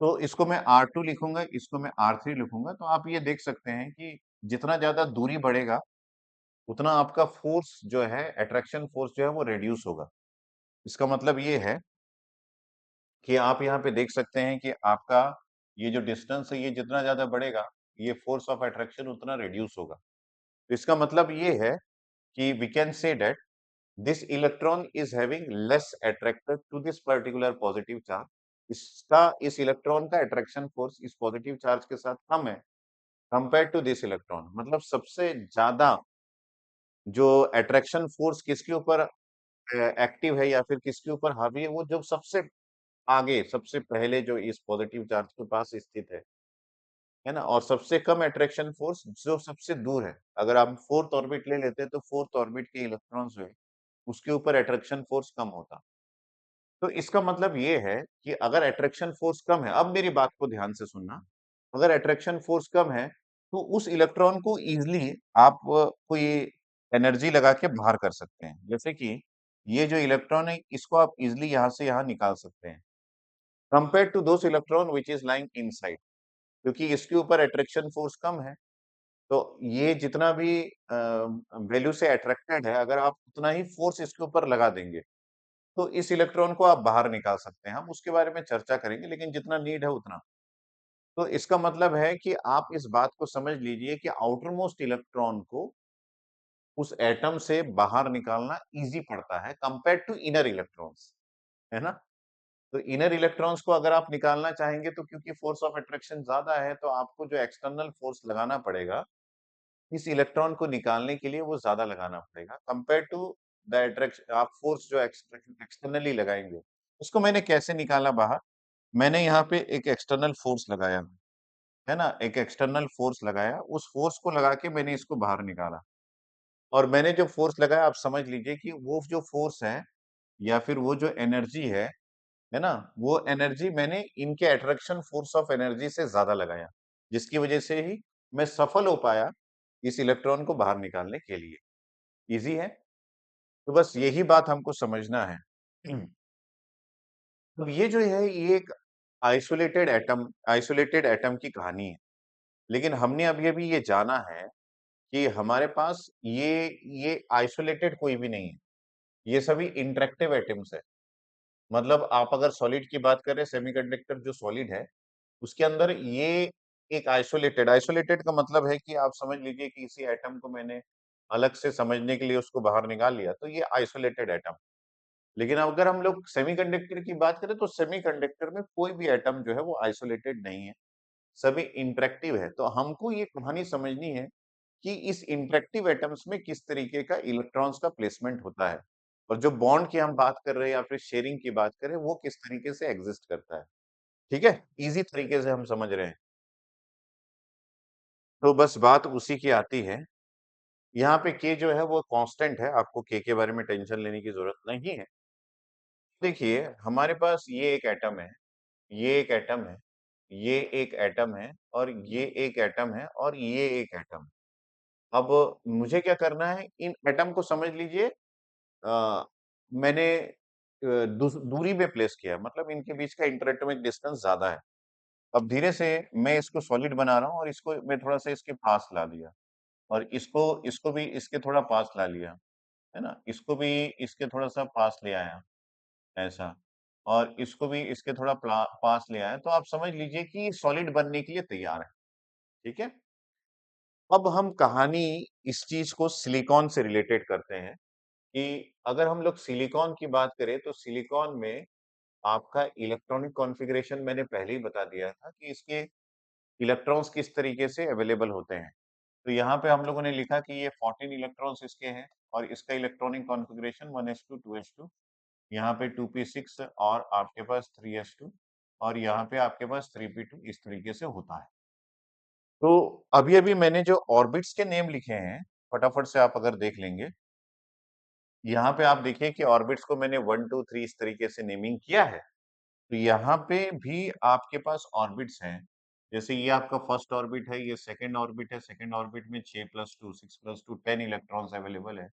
तो इसको मैं R2 लिखूँगा, इसको मैं R3 लिखूँगा, तो आप ये देख सकते हैं कि जितना ज़्यादा दूरी बढ़ेगा, उतना आपका फ़ोर्स जो है, अट्रैक्शन फ़ोर्स जो है वो रिड्यूस होगा। इसका मतलब ये है कि आप यहाँ पे देख सकते हैं कि आपका ये जो डिस्टेंस है, ये जितना ज़्यादा बढ़ेगा, ये फ़ोर्स ऑफ अट्रैक्शन उतना रिड्यूस होगा। तो इसका मतलब ये है कि we can say that this electron is having less attracted to this particular positive charge इसका इस इलेक्ट्रॉन का अट्रैक्शन फोर्स इस पॉजिटिव चार्ज के साथ कम है कंपेयर टू दिस इलेक्ट्रॉन मतलब सबसे ज्यादा जो अट्रैक्शन फोर्स किसके ऊपर एक्टिव है या फिर किसके ऊपर हावी है वो जो सबसे आगे सबसे पहले जो इस पॉजिटिव चार्ज के पास स्थित है ना और सबसे कम अट्रैक्शन फोर्स जो सबसे दूर है अगर आप फोर्थ ऑर्बिट ले लेते हैं तो फोर्थ ऑर्बिट के इलेक्ट्रॉन्स जो है उसके ऊपर अट्रैक्शन फोर्स कम होता तो इसका मतलब ये है कि अगर अट्रैक्शन फोर्स कम है, अब मेरी बात को ध्यान से सुनना, अगर अट्रैक्शन फोर्स कम है, तो उस इलेक्ट्रॉन को ईज़िली आप कोई एनर्जी लगा के बाहर कर सकते हैं। जैसे कि ये जो इलेक्ट्रॉन है, इसको आप ईज़िली यहाँ से यहाँ निकाल सकते हैं। Compared to those electron which is lying inside क्योंकि इसके ऊपर अट्रैक्शन फोर्स कम है। तो ये जितना भी वैल्यू से अट्रैक्टेड है, अगर आप उतना ही फोर्स इसके ऊपर लगा देंगे, तो इस इलेक्ट्रॉन को आप बाहर निकाल सकते हैं। हम उसके बारे में चर्चा करेंगे, लेकिन जितना नीड है उतना। तो इसका मतलब है कि आप इस बात को समझ लीजिए कि आउटर मोस्ट इलेक्ट्रॉन को उस एटम से बाहर निकालना ईज़ी पड़ता है कंपेयर टू इनर इलेक्ट्रॉन्स, है ना? तो इनर इलेक्ट्रॉन्स को अगर आप निकालना चाहेंगे तो क्योंकि फोर्स ऑफ अट्रैक्शन ज़्यादा है, तो आपको जो एक्सटर्नल फोर्स लगाना पड़ेगा, इस इलेक्ट्रॉन को निकालने के लिए वो ज़्यादा लगाना पड़ेगा कंपेयर टू द अट्रैक्शन आप फोर्स जो एक्सटर्नली लगाएँगे। उसको मैंने कैसे निकाला बाहर? मैंने यहाँ पे एक एक्सटर्नल फ़ोर्स लगाया, है ना? एक एक्सटर्नल फ़ोर्स लगाया, उस फ़ोर्स को लगा के मैंने इसको बाहर निकाला और मैंने जो फ़ोर्स लगाया आप समझ लीजिए कि वो जो फ़ोर्स है या फिर वो जो एनर्जी है ना? वो एनर्जी मैंने इनके अट्रैक्शन फ़ोर्स ऑफ एनर्जी से ज़्यादा लगाया, जिसकी वजह से ही मैं सफल हो पाया इस इलेक्ट्रॉन को बाहर निकालने के लिए। ईज़ी है? तो बस यही बात हमको समझना है। तो ये जो है ये एक आइसोलेटेड एटम की कहानी है। लेकिन हमने अभी-अभी ये जाना है कि हमारे पास ये आइसोलेटेड कोई भी नहीं है। ये सभी इंटरैक्टिव एटम्स है। मतलब आप अगर सॉलिड की बात करें सेमीकंडक्टर जो सॉलिड है, उसके अंदर ये एक आइसोलेटेड का मतलब है कि आप समझ लीजिए कि किसी एटम को मैंने अलग से समझने के लिए उसको बाहर निकाल लिया, तो ये आइसोलेटेड एटम। लेकिन अगर हम लोग सेमीकंडक्टर की बात करें तो सेमीकंडक्टर में कोई भी एटम जो है वो आइसोलेटेड नहीं है। सभी इंटरैक्टिव है। तो हमको ये कहानी समझनी है कि इस इंटरैक्टिव एटम्स में किस तरीके का इलेक्ट्रॉन्स का प्लेसमेंट होता है और जो बॉन्ड की हम बात कर रहे हैं या फिर शेयरिंग की बात करें वो किस तरीके से एग्जिस्ट करता है। ठीक है? ईज़ी तरीके से हम समझ रहे हैं। तो बस बात उसी की आती है। यहाँ पे k जो है वो कांस्टेंट है, आपको k के बारे में टेंशन लेने की ज़रूरत नहीं है। देखिए, हमारे पास ये एक एटम है, ये एक एटम है, ये एक एटम है और ये एक एटम है और ये एक एटम। अब मुझे क्या करना है, इन एटम को समझ लीजिए मैंने दूरी पे प्लेस किया है, मतलब इनके बीच का इंटरएटॉमिक डिस्टेंस ज़्यादा है। अब धीरे से मैं इसको सॉलिड बना रहा हूँ और इसको मैं थोड़ा-सा इसके पास ला लिया और इसको इसको भी इसके थोड़ा पास ला लिया, है ना? इसको भी इसके थोड़ा-सा पास ले आया, ऐसा। और इसको भी इसके थोड़ा पास ले आया, तो आप समझ लीजिए कि सॉलिड बनने के लिए तैयार है, ठीक है? अब हम कहानी इस चीज़ को सिलिकॉन से रिलेटेड करते हैं कि अगर हम लोग सिलिकॉन की बात करें, तो सिलिकॉन में आपका इलेक्ट्रॉनिक कॉन्फ़िगरेशन मैंने पहले ही बता दिया था कि इसके इलेक्ट्रॉन्स किस तरीके से अवेलेबल होते हैं। तो यहाँ पे हम लोगों ने लिखा कि ये 14 इलेक्ट्रॉन्स इसके हैं और इसका इलेक्ट्रॉनिक कॉन्फ़िगरेशन 1s2 2s2, यहाँ पे 2p6 और आपके पास 3s2 और यहाँ पे आपके पास 3p2 इस तरीके से होता है। तो अभी-अभी मैंने जो ऑर्बिट्स के नेम लिखे हैं, फटाफट से आप अगर देख लेंगे, यहाँ पे आप देखिए कि ऑर्बिट्स को मैंने 1, 2, 3 इस तरीके से नेमिंग किया है। तो यहाँ पे भी आपके पास ऑर्बिट्स हैं। जैसे ये आपका फर्स्ट ऑर्बिट है, ये सेकंड ऑर्बिट है, सेकंड ऑर्बिट में 6+2 6+2 10 इलेक्ट्रॉन्स अवेलेबल है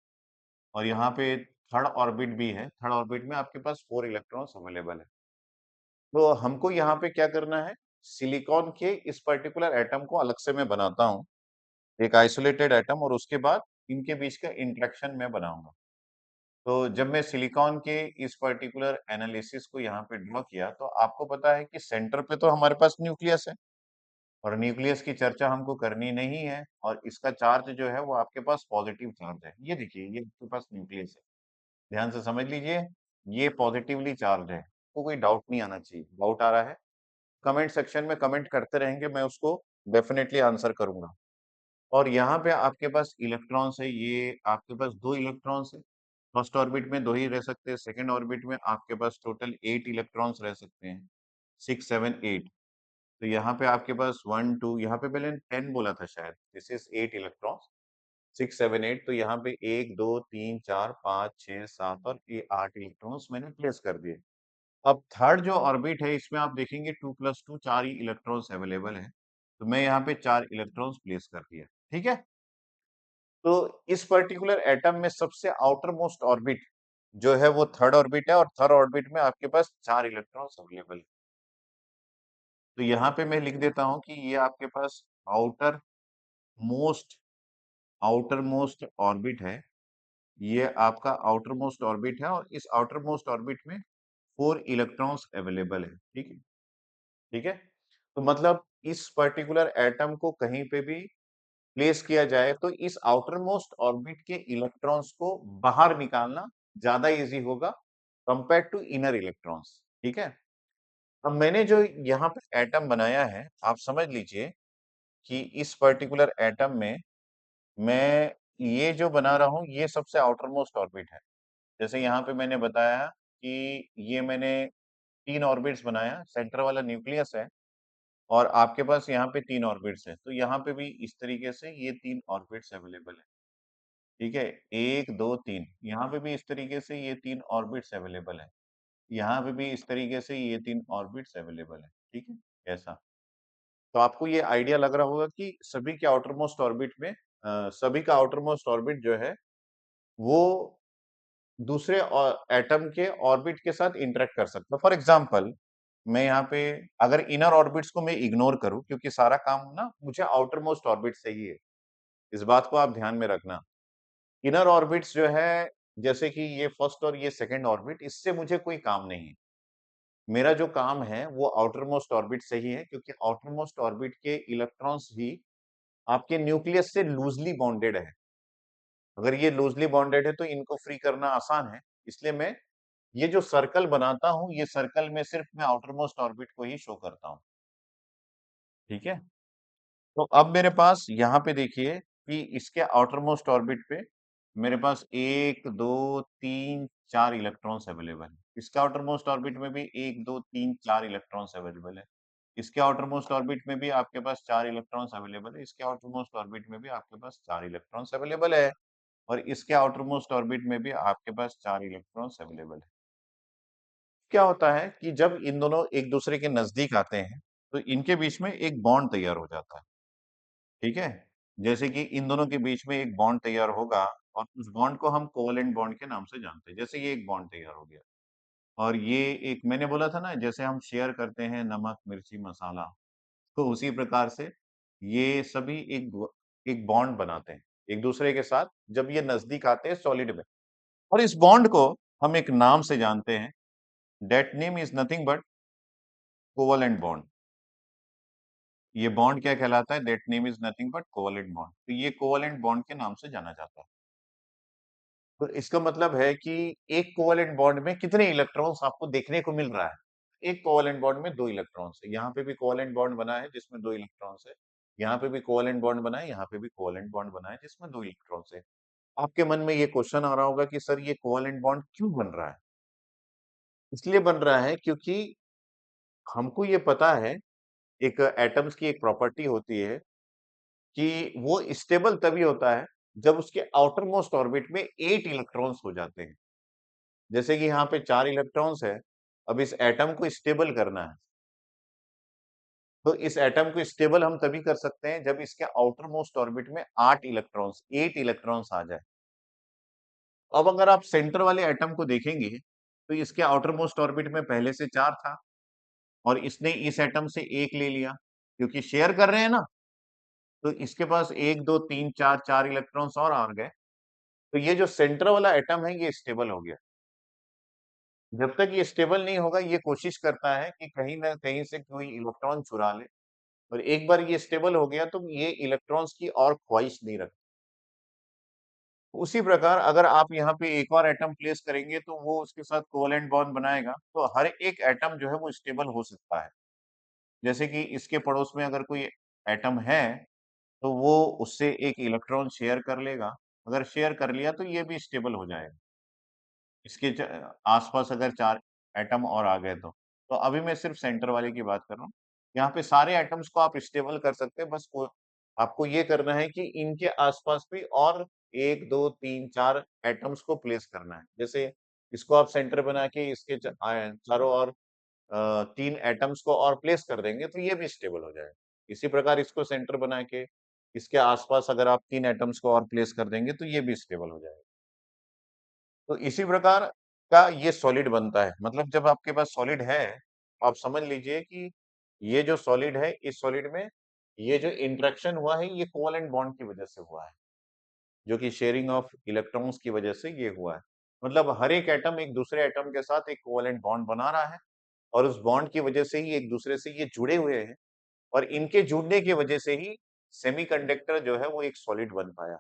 और यहाँ पे थर्ड ऑर्बिट भी है। थर्ड ऑर्बिट में आपके पास 4 इलेक्ट्रॉन्स अवेलेबल है। तो हमको यहाँ पे क्या करना है, सिलिकॉन के इस पर्टिकुलर एटम को अलग से मैं बनाता हूँ, एक आइसोलेटेड एटम और उसके बाद इनके बीच का इंटरेक्शन मैं बनाऊँगा। तो जब मैं सिलिकॉन के इस पर्टिकुलर एनालिसिस को यहाँ पे ड्रॉ किया, तो आपको पता है कि सेंटर पे तो हमारे पास न्यूक्लियस है और न्यूक्लियस की चर्चा हमको करनी नहीं है और इसका चार्ज जो है वो आपके पास पॉजिटिव चार्ज है। ये देखिए, ये आपके पास न्यूक्लियस है। ध्यान से समझ लीजिए, ये पॉजिटिवली चार्ज है। आपको कोई डाउट नहीं आना चाहिए। डाउट आ रहा है? कमेंट सेक्शन में कमेंट करते रहेंगे, मैं उसको डेफिनिटली आंसर करूँगा। और यहाँ पे आपके पास इलेक्ट्रॉन्स है, ये आपके पास 2 इलेक्ट्रॉन्स है। फर्स्ट ऑर्बिट में 2 ही रह सकते हैं, सेकंड ऑर्बिट में आपके पास टोटल 8 इलेक्ट्रॉन्स रह सकते हैं। 6, 7, 8। तो यहाँ पे आपके पास 1, 2 यहाँ पे मैंने 10 बोला था शायद। दिस इज़ 8 इलेक्ट्रॉन्स, 6, 7, 8 तो यहाँ पे 1, 2, 3, 4, 5, 6, 7 और ये 8 इलेक्ट्रॉन्स मैंने प्लेस कर दिए। अब थर्ड जो ऑर्बिट है इसमें आप देखेंगे 2+2 4 ही इलेक्ट्रॉन्स अवेलेबल हैं। तो मैं यहाँ पे 4 इलेक्ट्रॉन्स प्लेस कर दिया। ठीक है? तो इस पर्टिकुलर एटम में सबसे आउटर मोस्ट ऑर्बिट जो है वो थर्ड ऑर्बिट है और थर्ड ऑर्बिट में आपके पास 4 इलेक्ट्रॉन्स अवेलेबल है। तो यहाँ पे मैं लिख देता हूँ कि ये आपके पास outermost outermost orbit है। ये आपका आउटर मोस्ट ऑर्बिट है और इस आउटर मोस्ट ऑर्बिट में 4 इलेक्ट्रॉन्स अवेलेबल है। ठीक है? ठीक है? तो मतलब इस पर्टिकुलर एटम को कहीं पे भी प्लेस किया जाए तो इस आउटर मोस्ट ऑर्बिट के इलेक्ट्रॉन्स को बाहर निकालना ज्यादा इजी होगा कंपेयर टू इनर इलेक्ट्रॉन्स। ठीक है? अब मैंने जो यहाँ पे एटम बनाया है, आप समझ लीजिए कि इस पर्टिकुलर एटम में मैं ये जो बना रहा हूँ ये सबसे आउटर मोस्ट ऑर्बिट है। जैसे यहाँ पे मैंने बताया कि ये मैंने 3 ऑर्बिट्स बनाया, सेंटर वाला न्यूक्लियस है और आपके पास यहाँ पे 3 ऑर्बिट्स हैं। तो यहाँ पे भी इस तरीके से ये 3 ऑर्बिट्स अवेलेबल है। ठीक है? 1, 2, 3 यहाँ पे भी इस तरीके से ये 3 ऑर्बिट्स अवेलेबल है। यहाँ पे भी इस तरीके से ये 3 ऑर्बिट्स अवेलेबल है। ठीक है? ऐसा। तो आपको ये आइडिया लग रहा होगा कि सभी के आउटर मोस्ट ऑर्बिट में सभी का आउटर मोस्ट ऑर्बिट जो है वो दूसरे एटम के ऑर्बिट के साथ इंटरेक्ट कर सकता है। फॉर एग्जांपल मैं यहाँ पे अगर इनर ऑर्बिट्स को मैं इग्नोर करूँ क्योंकि सारा काम ना मुझे आउटर मोस्ट ऑर्बिट से ही है। इस बात को आप ध्यान में रखना। इनर ऑर्बिट्स जो है जैसे कि ये फर्स्ट और ये सेकंड ऑर्बिट इससे मुझे कोई काम नहीं है। मेरा जो काम है वो आउटर मोस्ट ऑर्बिट से ही है क्योंकि आउटर मोस्ट ऑर्बिट के इलेक्ट्रॉन्स ही आपके न्यूक्लियस से लूजली बॉन्डेड है। अगर ये लूजली बॉन्डेड है तो इनको फ्री करना आसान है। इसलिए मैं ये जो सर्कल बनाता हूँ, ये सर्कल में सिर्फ मैं आउटर मोस्ट ऑर्बिट को ही शो करता हूँ। ठीक है? तो अब मेरे पास यहाँ पे देखिए कि इसके आउटर मोस्ट ऑर्बिट पे मेरे पास 1, 2, 3, 4 इलेक्ट्रॉन्स अवेलेबल हैं। इसके आउटर मोस्ट ऑर्बिट में भी 1, 2, 3, 4 इलेक्ट्रॉन्स अवेलेबल है। इसके आउटर मोस्ट ऑर्बिट में भी आपके पास 4 इलेक्ट्रॉन्स अवेलेबल है। इसके आउटर मोस्ट ऑर्बिट में भी आपके पास 4 इलेक्ट्रॉन्स अवेलेबल है और इसके आउटर मोस्ट ऑर्बिट में भी आपके पास 4 इलेक्ट्रॉन्स अवेलेबल है। क्या होता है कि जब इन दोनों एक दूसरे के नज़दीक आते हैं, तो इनके बीच में एक बॉन्ड तैयार हो जाता है। ठीक है? जैसे कि इन दोनों के बीच में एक बॉन्ड तैयार होगा और उस बॉन्ड को हम कोवेलेंट बॉन्ड के नाम से जानते हैं। जैसे ये एक बॉन्ड तैयार हो गया और ये एक मैंने बोला था ना जैसे हम शेयर करते हैं नमक, मिर्ची, मसाला, तो उसी प्रकार से ये सभी एक बॉन्ड बनाते हैं, एक-दूसरे के साथ जब ये नज़दीक आते हैं सॉलिड में और इस बॉन्ड को हम एक नाम से जानते हैं, that name is nothing but covalent bond. ये बॉन्ड क्या कहलाता है? That name is nothing but covalent bond. तो ये कोवेलेंट बॉन्ड के नाम से जाना जाता है। तो इसका मतलब है कि एक कोवेलेंट बॉन्ड में कितने इलेक्ट्रॉन्स आपको देखने को मिल रहा है? एक कोवेलेंट बॉन्ड में 2 इलेक्ट्रॉन्स है। यहाँ पे भी कोवेलेंट बॉन्ड बना है जिसमें 2 इलेक्ट्रॉन्स है। यहाँ पे भी कोवेलेंट बॉन्ड बना है, यहाँ पे भी कोवेलेंट बॉन्ड बना है जिसमें 2 इलेक्ट्रॉन्स है। आपके मन में ये क्वेश्चन आ रहा होगा कि सर ये कोवेलेंट बॉन्ड क्यों बन रहा है? इसलिए बन रहा है क्योंकि हमको ये पता है एक एटम्स की एक प्रॉपर्टी होती है कि वो स्टेबल तभी होता है जब उसके आउटर मोस्ट ऑर्बिट में 8 इलेक्ट्रॉन्स हो जाते हैं। जैसे कि यहाँ पे 4 इलेक्ट्रॉन्स है, अब इस एटम को स्टेबल करना है। तो इस एटम को स्टेबल हम तभी कर सकते हैं जब इसके आउटर मोस्ट ऑर्बिट में 8 इलेक्ट्रॉन्स आ जाए। अब अगर आप सेंटर वाले एटम को देखेंगे, तो इसके आउटर मोस्ट ऑर्बिट में पहले से 4 था और इसने इस एटम से 1 ले लिया, क्योंकि शेयर कर रहे हैं ना, तो इसके पास 1, 2, 3, 4, 4 इलेक्ट्रॉन्स और आ गए। तो ये जो सेंटर वाला एटम है, ये स्टेबल हो गया। जब तक ये स्टेबल नहीं होगा, ये कोशिश करता है कि कहीं न कहीं से कोई इलेक्ट्रॉन चुरा ले और एक बार ये स्टेबल हो गया तो ये इलेक्ट्रॉन्स की और ख्वाहिश नहीं रखता। उसी प्रकार अगर आप यहाँ पे एक और एटम प्लेस करेंगे तो वो उसके साथ कोवेलेंट बॉन्ड बनाएगा, तो हर एक एटम जो है वो स्टेबल हो सकता है। जैसे कि इसके पड़ोस में अगर कोई एटम है, तो वो उससे एक इलेक्ट्रॉन शेयर कर लेगा। अगर शेयर कर लिया तो ये भी स्टेबल हो जाएगा। इसके आस-पास अगर 4 एटम और आ गए तो। तो अभी मैं सिर्फ़ सेंटर वाले की बात कर रहा हूँ। यहाँ पे सारे एटम्स को आप स्टेबल कर सकते हैं, बस को आपको ये करना है कि इनके आस-पास भी और 1, 2, 3, 4 एटम्स को प्लेस करना है। जैसे इसको आप सेंटर बना के इसके चारों ओर 3 एटम्स को और प्लेस कर देंगे तो ये भी स्टेबल हो जाएगा। इसी प्रकार इसको सेंटर बना के इसके आस-पास अगर आप 3 एटम्स को और प्लेस कर देंगे तो ये भी स्टेबल हो जाएगा। तो इसी प्रकार का ये सॉलिड बनता है। मतलब जब आपके पास सॉलिड है, आप समझ लीजिए कि ये जो सॉलिड है, इस सॉलिड में ये जो इंटरेक्शन हुआ है, ये कोवेलेंट बॉन्ड की वजह से हुआ है, जो कि शेयरिंग ऑफ इलेक्ट्रॉन्स की वजह से ये हुआ है। मतलब हर एक एटम एक दूसरे एटम के साथ एक कोवेलेंट बॉन्ड बना रहा है और उस बॉन्ड की वजह से ही एक दूसरे से ये जुड़े हुए हैं और इनके जुड़ने की वजह से ही सेमीकंडक्टर जो है वो एक सॉलिड बन पाया।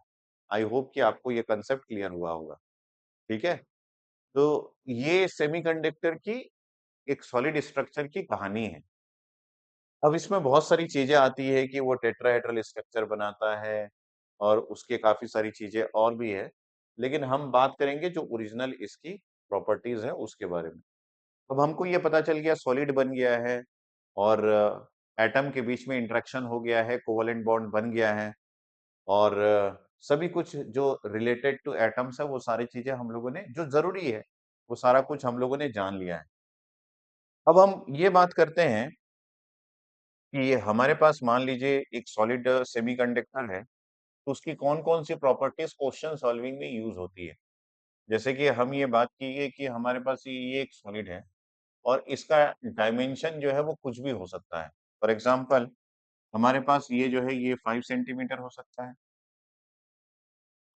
आई होप कि आपको ये कांसेप्ट क्लियर हुआ होगा। ठीक है? तो ये सेमीकंडक्टर की एक सॉलिड स्ट्रक्चर की कहानी है। अब इसमें बहुत सारी चीज़ें आती है कि वो टेट्राहेड्रल स्ट्रक्चर बनाता है और उसके काफ़ी सारी चीज़ें और भी है। लेकिन हम बात करेंगे जो ओरिजिनल इसकी प्रॉपर्टीज़ हैं उसके बारे में। अब हमको ये पता चल गया सॉलिड बन गया है और एटम के बीच में इंटरेक्शन हो गया है, कोवेलेंट बॉन्ड बन गया है और सभी कुछ जो रिलेटेड टू एटम्स है वो सारी चीज़ें हम लोगों ने जो ज़रूरी है, वो सारा कुछ हम लोगों ने जान लिया है। अब हम ये बात करते हैं कि हमारे पास मान लीजिए एक सॉलिड सेमीकंडक्टर है, तो उसकी कौन-कौन सी प्रॉपर्टीज़ क्वेश्चन सॉल्विंग में यूज़ होती है। जैसे कि हम ये बात किए कि हमारे पास ये एक सॉलिड है और इसका डायमेंशन जो है वो कुछ भी हो सकता है। फॉर एग्ज़ाम्पल हमारे पास ये जो है ये 5 सेंटीमीटर हो सकता है।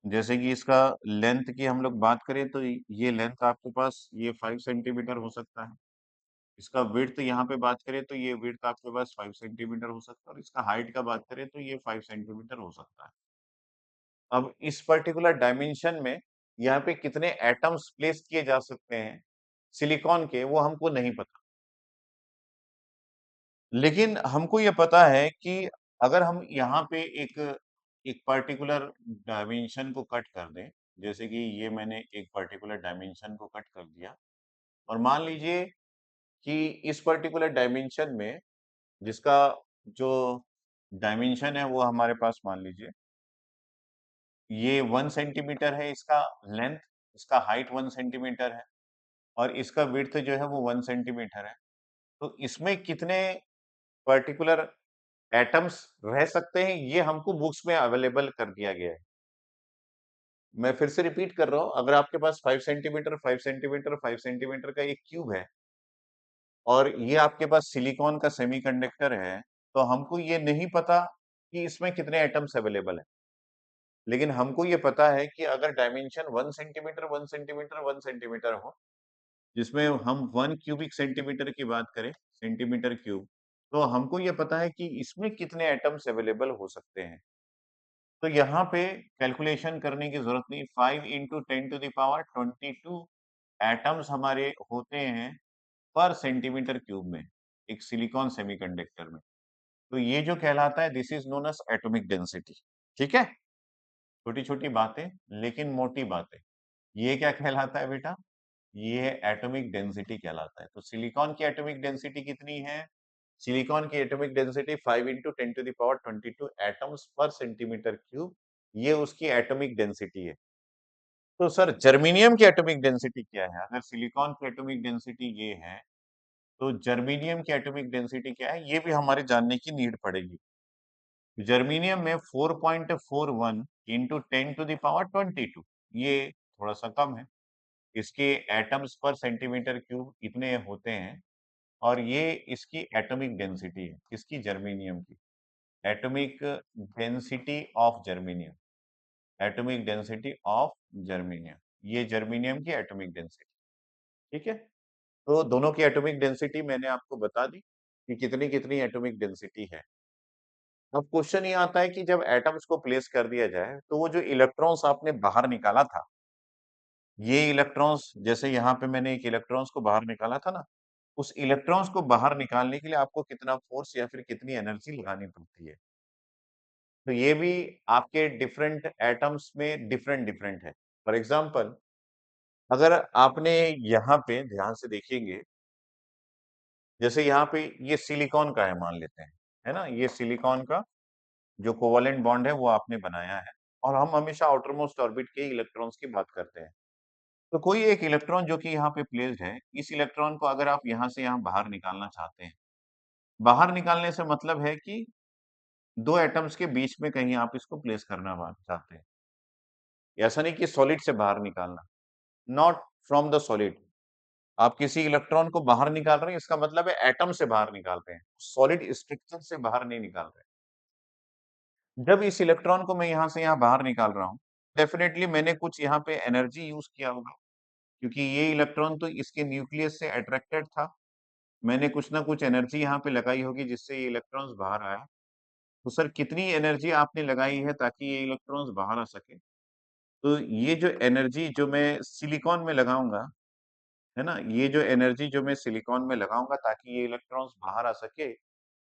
जैसे कि इसका लेंथ की हम लोग बात करें तो ये लेंथ आपके पास ये 5 सेंटीमीटर हो सकता है। इसका विड्थ यहाँ पे बात करें तो ये विड्थ आपके पास 5 सेंटीमीटर हो सकता है और इसका हाइट का बात करें तो ये 5 सेंटीमीटर हो सकता है। अब इस पर्टिकुलर डायमेंशन में यहाँ पे कितने एटम्स प्लेस किए जा सकते हैं सिलिकॉन के वो हमको नहीं पता। लेकिन हमको ये पता है कि अगर हम यहाँ पे एक एक पर्टिकुलर डायमेंशन को कट कर दें, जैसे कि ये मैंने एक पर्टिकुलर डायमेंशन को कट कर दिया और मान लीजिए कि इस पर्टिकुलर डायमेंशन में जिसका जो डायमेंशन है वो हमारे पास मान लीजिए ये 1 सेंटीमीटर है इसका लेंथ, इसका हाइट 1 सेंटीमीटर है और इसका विड्थ जो है वो 1 सेंटीमीटर है। तो इसमें कितने पर्टिकुलर एटम्स रह सकते हैं, ये हमको बुक्स में अवेलेबल कर दिया गया है। मैं फिर से रिपीट कर रहा हूँ, अगर आपके पास 5 सेंटीमीटर, 5 सेंटीमीटर, 5 सेंटीमीटर का एक क्यूब है और ये आपके पास सिलिकॉन का सेमीकंडक्टर है, तो हमको ये नहीं पता कि इसमें कितने एटम्स अवेलेबल हैं। लेकिन हमको ये पता है कि अगर डायमेंशन 1 सेंटीमीटर, 1 सेंटीमीटर, 1 सेंटीमीटर हो, जिसमें हम 1 क्यूबिक सेंटीमीटर की बात करें, सेंटीमीटर क्यूब, तो हमको ये पता है कि इसमें कितने एटम्स अवेलेबल हो सकते हैं। तो यहाँ पे कैलकुलेशन करने की ज़रूरत नहीं, 5 into 10 to the power 22 atoms हमारे होते हैं पर सेंटीमीटर क्यूब में, एक सिलिकॉन सेमीकंडक्टर में। तो ये जो कहलाता है this is known as atomic density, ठीक है? छोटी-छोटी बातें, लेकिन मोटी बातें। ये क्या कहलाता है बेटा? ये एटॉमिक डेंसिटी कहलाता है। तो सिलिकॉन की एटॉमिक डेंसिटी कितनी है? सिलिकॉन की atomic density 5 into 10 to the power 22 atoms per centimetre cube, ये उसकी एटॉमिक डेंसिटी है। तो सर जर्मेनियम की एटॉमिक डेंसिटी क्या है? अगर सिलिकॉन की एटॉमिक डेंसिटी ये है, तो जर्मेनियम की एटॉमिक डेंसिटी क्या है? ये भी हमारे जानने की नीड पड़ेगी। जर्मेनियम में 4.41 इंटू 10 टू द पावर 22, ये थोड़ा-सा कम है। इसके एटम्स पर सेंटीमीटर क्यूब इतने होते हैं और ये इसकी एटॉमिक डेंसिटी है, किसकी? जर्मेनियम की। Atomic density of germanium, atomic density of germanium, ये जर्मेनियम की एटॉमिक डेंसिटी, ठीक है? तो दोनों की एटॉमिक डेंसिटी मैंने आपको बता दी कि कितनी-कितनी एटॉमिक डेंसिटी है। अब क्वेश्चन ये आता है कि जब एटम्स को प्लेस कर दिया जाए, तो वो जो इलेक्ट्रॉन्स आपने बाहर निकाला था, ये इलेक्ट्रॉन्स जैसे यहाँ पे मैंने एक इलेक्ट्रॉन्स को बाहर निकाला था ना, उस इलेक्ट्रॉन्स को बाहर निकालने के लिए आपको कितना फोर्स या फिर कितनी एनर्जी लगानी पड़ती है। तो ये भी आपके डिफरेंट एटम्स में डिफरेंट डिफरेंट है। फॉर एग्जांपल अगर आपने यहाँ पे ध्यान से देखेंगे, जैसे यहाँ पे ये सिलिकॉन का है मान लेते हैं, है ना? ये सिलिकॉन का जो कोवेलेंट बॉन्ड है वो आपने बनाया है और हम हमेशा आउटर मोस्ट ऑर्बिट के इलेक्ट्रॉन्स की बात करते हैं। तो कोई एक इलेक्ट्रॉन जो कि यहाँ पे प्लेस्ड है, इस इलेक्ट्रॉन को अगर आप यहाँ से यहाँ बाहर निकालना चाहते हैं, बाहर निकालने से मतलब है कि 2 एटम्स के बीच में कहीं आप इसको प्लेस करना चाहते हैं। ऐसा नहीं कि सॉलिड से बाहर निकालना, नॉट फ्रॉम द सॉलिड। आप किसी इलेक्ट्रॉन को बाहर निकाल रहे हैं, इसका मतलब है एटम से बाहर निकाल रहे हैं, सॉलिड स्ट्रक्चर से बाहर नहीं निकाल रहे हैं। जब इस इलेक्ट्रॉन को मैं यहाँ से यहाँ बाहर निकाल रहा हूँ, डेफिनिटली मैंने कुछ यहाँ पे एनर्जी यूज़ किया होगा, क्योंकि ये इलेक्ट्रॉन तो इसके न्यूक्लियस से अट्रैक्टेड था। मैंने कुछ ना कुछ एनर्जी यहाँ पे लगाई होगी जिससे ये इलेक्ट्रॉन्स बाहर आया। तो सर कितनी एनर्जी आपने लगाई है ताकि ये इलेक्ट्रॉन्स बाहर आ सके? तो ये जो एनर्जी जो मैं सिलिकॉन में लगाऊँगा, है ना? ये जो एनर्जी जो मैं सिलिकॉन में लगाऊँगा ताकि ये इलेक्ट्रॉन्स बाहर आ सके,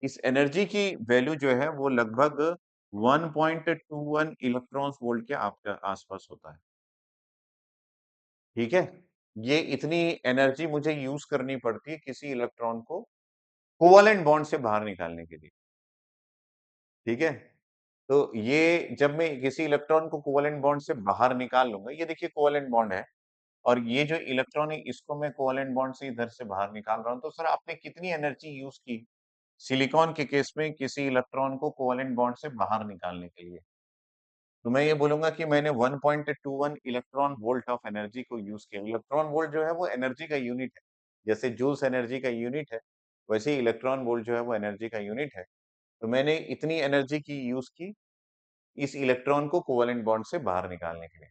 इस एनर्जी की वैल्यू जो है वो लगभग 1.21 इलेक्ट्रॉन्स वोल्ट के आप आस-पास होता है। ठीक है? ये इतनी एनर्जी मुझे यूज़ करनी पड़ती है किसी इलेक्ट्रॉन को कोवेलेंट बॉन्ड से बाहर निकालने के लिए। ठीक है? तो ये जब मैं किसी इलेक्ट्रॉन को कोवेलेंट बॉन्ड से बाहर निकाल लूँगा, ये देखिए कोवेलेंट बॉन्ड है और ये जो इलेक्ट्रॉन है इसको मैं कोवेलेंट बॉन्ड से इधर से बाहर निकाल रहा हूँ, तो सर आपने कितनी एनर्जी यूज़ की? सिलिकॉन के केस में किसी इलेक्ट्रॉन को कोवेलेंट बॉन्ड से बाहर निकालने के लिए। तो मैं ये बोलूँगा कि मैंने 1.21 इलेक्ट्रॉन वोल्ट ऑफ एनर्जी को यूज़ किया। इलेक्ट्रॉन वोल्ट जो है वो एनर्जी का यूनिट है। जैसे जूल्स एनर्जी का यूनिट है, वैसे ही इलेक्ट्रॉन वोल्ट जो है वो एनर्जी का यूनिट है। तो मैंने इतनी एनर्जी की यूज़ की इस इलेक्ट्रॉन को कोवेलेंट बॉन्ड से बाहर निकालने के लिए।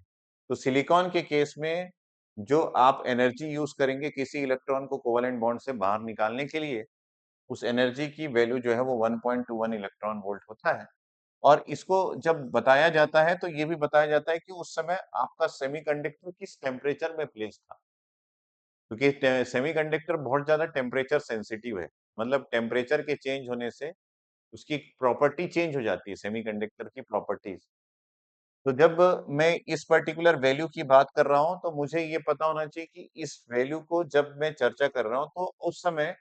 तो सिलिकॉन के केस में जो आप एनर्जी यूज़ करेंगे किसी इलेक्ट्रॉन को कोवेलेंट बॉन्ड से बाहर निकालने के लिए, उस एनर्जी की वैल्यू जो है वो 1.21 इलेक्ट्रॉन वोल्ट होता है। और इसको जब बताया जाता है तो ये भी बताया जाता है कि उस समय आपका सेमीकंडक्टर किस टेम्परेचर में प्लेस था। क्योंकि सेमीकंडक्टर बहुत ज्यादा टेम्परेचर सेंसिटिव है, मतलब टेम्परेचर के चेंज होने से उसकी प्रॉपर्टी चेंज हो जाती है, सेमीकंडक्टर की प्रॉपर्टीज। तो जब मैं इस पर्टिकुलर वैल्यू की बात कर रहा हूँ, तो मुझे ये पता होना चाहिए कि इस वैल्यू को जब मैं चर्चा कर रहा हूँ, तो उस समय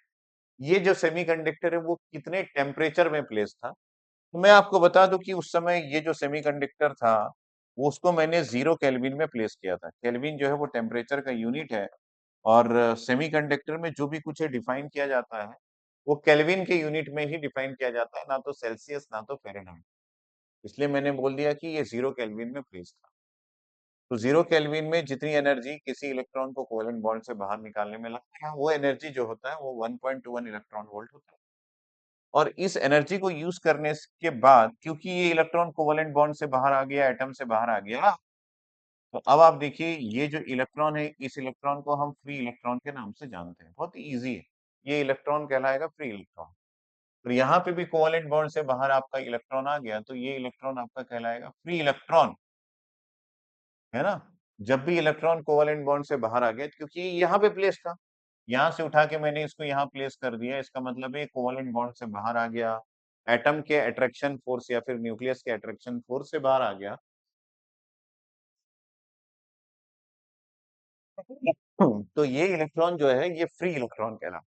ये जो सेमीकंडक्टर है वो कितने टेम्परेचर में प्लेस था। तो मैं आपको बता दूं कि उस समय ये जो सेमीकंडक्टर था, वो उसको मैंने 0 केल्विन में प्लेस किया था। केल्विन जो है वो टेम्परेचर का यूनिट है, और सेमीकंडक्टर में जो भी कुछ डिफाइन किया जाता है, वो केल्विन के यूनिट में ही डिफाइन किया जाता है, ना तो सेल्सियस ना तो फ़ारेनहाइट। इसलिए मैंने बोल दिया कि ये 0 केल्विन में प्लेस था। तो 0 केल्विन में जितनी एनर्जी किसी इलेक्ट्रॉन को कोवेलेंट बॉन्ड से बाहर निकालने में लगता है, वो एनर्जी जो होता है वो 1.21 इलेक्ट्रॉन वोल्ट होता है। और इस एनर्जी को यूज़ करने के बाद, क्योंकि ये इलेक्ट्रॉन कोवेलेंट बॉन्ड से बाहर आ गया, एटम से बाहर आ गया, तो अब आप देखिए ये जो इलेक्ट्रॉन है, इस इलेक्ट्रॉन को हम फ्री इलेक्ट्रॉन के नाम से जानते हैं। बहुत ईज़ी है। ये इलेक्ट्रॉन कहलाएगा फ्री इलेक्ट्रॉन। तो यहाँ पे भी कोवेलेंट बॉन्ड से बाहर आपका इलेक्ट्रॉन आ गया, तो ये इलेक्ट्रॉन आपका कहलाएगा फ्री इलेक्ट्रॉन, है ना? जब भी इलेक्ट्रॉन कोवेलेंट बॉन्ड से बाहर आ गया, क्योंकि ये यहाँ पे प्लेस था। यहाँ से उठा के मैंने इसको यहाँ प्लेस कर दिया, इसका मतलब है कोवेलेंट बॉन्ड से बाहर आ गया, एटम के अट्रैक्शन फोर्स या फिर न्यूक्लियस के अट्रैक्शन फोर्स से बाहर आ गया। तो ये इलेक्ट्रॉन जो है ये फ्री इलेक्ट्रॉन कहलाता है।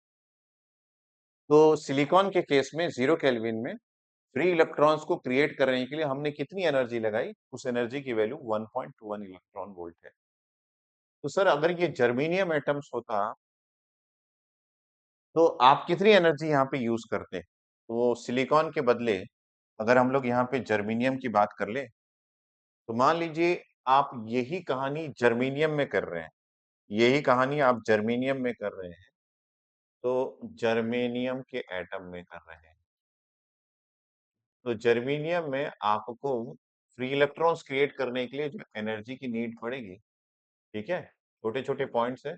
तो सिलिकॉन के केस में 0 केल्विन में फ्री इलेक्ट्रॉन्स को क्रिएट करने के लिए हमने कितनी एनर्जी लगाई? उस एनर्जी की वैल्यू 1.21 इलेक्ट्रॉन वोल्ट है। तो सर अगर ये जर्मेनियम एटम्स होता, तो आप कितनी एनर्जी यहाँ पे यूज़ करते? तो सिलिकॉन के बदले अगर हम लोग यहाँ पे जर्मेनियम की बात कर लें, तो मान लीजिए आप यही कहानी जर्मेनियम में कर रहे हैं, यही कहानी आप जर्मेनियम में कर रहे हैं, तो जर्मेनियम के एटम में कर रहे हैं। तो जर्मेनियम में आपको फ्री इलेक्ट्रॉन्स क्रिएट करने के लिए जो एनर्जी की नीड पड़ेगी, ठीक है? छोटे-छोटे पॉइंट्स हैं,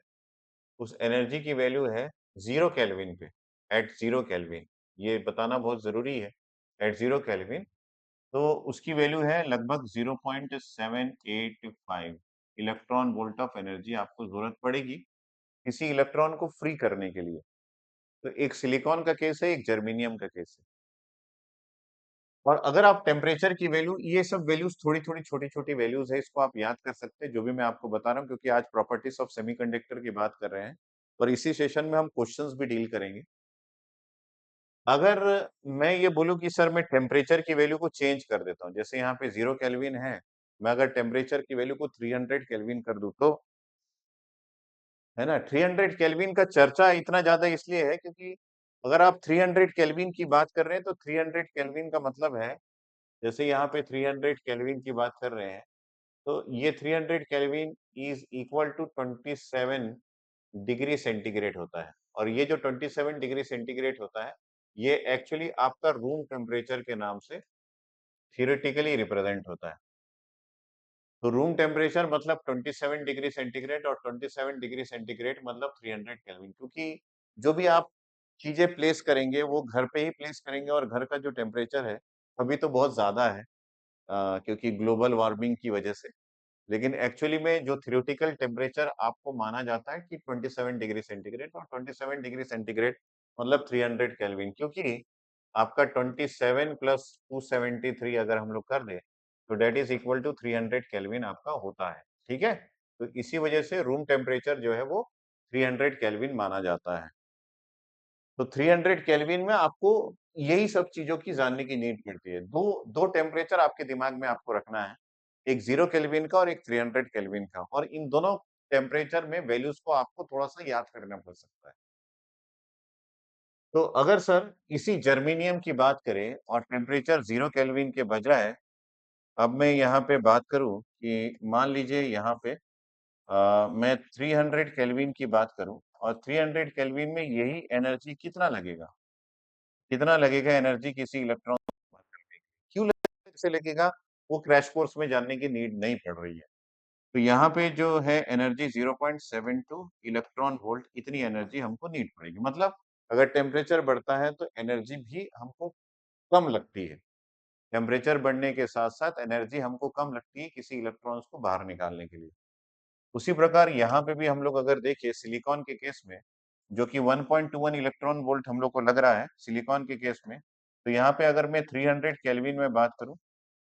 उस एनर्जी की वैल्यू है 0 केल्विन पे, एट 0 केल्विन। ये बताना बहुत ज़रूरी है, एट 0 केल्विन, तो उसकी वैल्यू है लगभग 0.785 इलेक्ट्रॉन वोल्ट ऑफ एनर्जी आपको ज़रूरत पड़ेगी, किसी इलेक्ट्रॉन को फ्री करने के लिए। तो एक सिलिकॉन का केस है, एक जर्मेनियम का केस है। और अगर आप टेम्परेचर की वैल्यू, ये सब वैल्यूज़ थोड़ी-थोड़ी, छोटी-छोटी वैल्यूज़ है, इसको आप याद कर सकते हैं, जो भी मैं आपको बता रहा हूँ, क्योंकि आज प्रॉपर्टीज़ ऑफ सेमीकंडक्टर की बात कर रहे हैं, और इसी सेशन में हम क्वेश्चंस भी डील करेंगे। अगर मैं ये बोलूँ कि सर मैं टेम्परेचर की वैल्यू को चेंज कर देता हूँ, जैसे यहाँ पे 0 केल्विन है, मैं अगर टेम्परेचर की वैल्यू को 300 केल्विन कर दूँ तो, है ना? 300 केल्विन का चर्चा इतना ज़्यादा इसलिए है क्योंकि अगर आप 300 केल्विन की बात कर रहे हैं, तो 300 केल्विन का मतलब है, जैसे यहाँ पे 300 केल्विन की बात कर रहे हैं, तो ये 300 kelvin is equal to 27 degree centigrade होता है, और ये जो 27 डिग्री सेंटीग्रेड होता है, ये एक्चुअली आपका रूम टेम्परेचर के नाम से थियोरेटिकली रिप्रेजेंट होता है। तो रूम टेम्परेचर मतलब 27 डिग्री सेंटीग्रेड, और 27 डिग्री सेंटीग्रेड मतलब 300 केल्विन, क्योंकि जो भी आप चीज़ें प्लेस करेंगे, वो घर पे ही प्लेस करेंगे, और घर का जो टेम्परेचर है, अभी तो बहुत ज़्यादा है, क्योंकि ग्लोबल वार्मिंग की वजह से। लेकिन एक्चुअली में जो थ्योरेटिकल टेम्परेचर आपको माना जाता है कि 27 डिग्री सेंटीग्रेड, और 27 डिग्री सेंटीग्रेड मतलब 300 केल्विन, क्योंकि आपका 27 प्लस 273 अगर हम लोग कर दें, तो that is equal to 300 kelvin आपका होता है, ठीक है? तो इसी वजह से रूम टेम्परेचर जो है वो 300 केल्विन माना जाता है। तो 300 केल्विन में आपको यही सब चीज़ों की जानने की नीड पड़ती है। 2 टेम्परेचर आपके दिमाग में आपको रखना है, एक 0 केल्विन का और एक 300 केल्विन का, और इन दोनों टेम्परेचर में वैल्यूज़ को आपको थोड़ा-सा याद करना पड़ सकता है। तो अगर सर इसी जर्मेनियम की बात करें और टेम्परेचर 0 केल्विन के बजाय अब मैं यहाँ पे बात करूँ कि मान लीजिए यहाँ पे मैं 300 केल्विन की बात करूँ, और 300 केल्विन में यही एनर्जी कितना लगेगा? कितना लगेगा एनर्जी किसी इलेक्ट्रॉन को बाहर करने के लिए? क्यों लगेगा, कैसे लगेगा? वो क्रैश कोर्स में जानने की नीड नहीं पड़ रही है। तो यहाँ पे जो है एनर्जी 0.72 इलेक्ट्रॉन वोल्ट, इतनी एनर्जी हमको नीड पड़ेगी। मतलब अगर टेम्परेचर बढ़ता है तो एनर्जी भी हमको कम लगती है। टेम्परेचर बढ़ने के साथ-साथ एनर्जी हमको कम लगती है किसी इलेक्ट्रॉन्स को बाहर निकालने के लिए। उसी प्रकार यहाँ पे भी हम लोग अगर देखें सिलिकॉन के केस में, जो कि 1.21 इलेक्ट्रॉन वोल्ट हम लोग को लग रहा है सिलिकॉन के केस में, तो यहाँ पे अगर मैं 300 केल्विन में बात करूँ,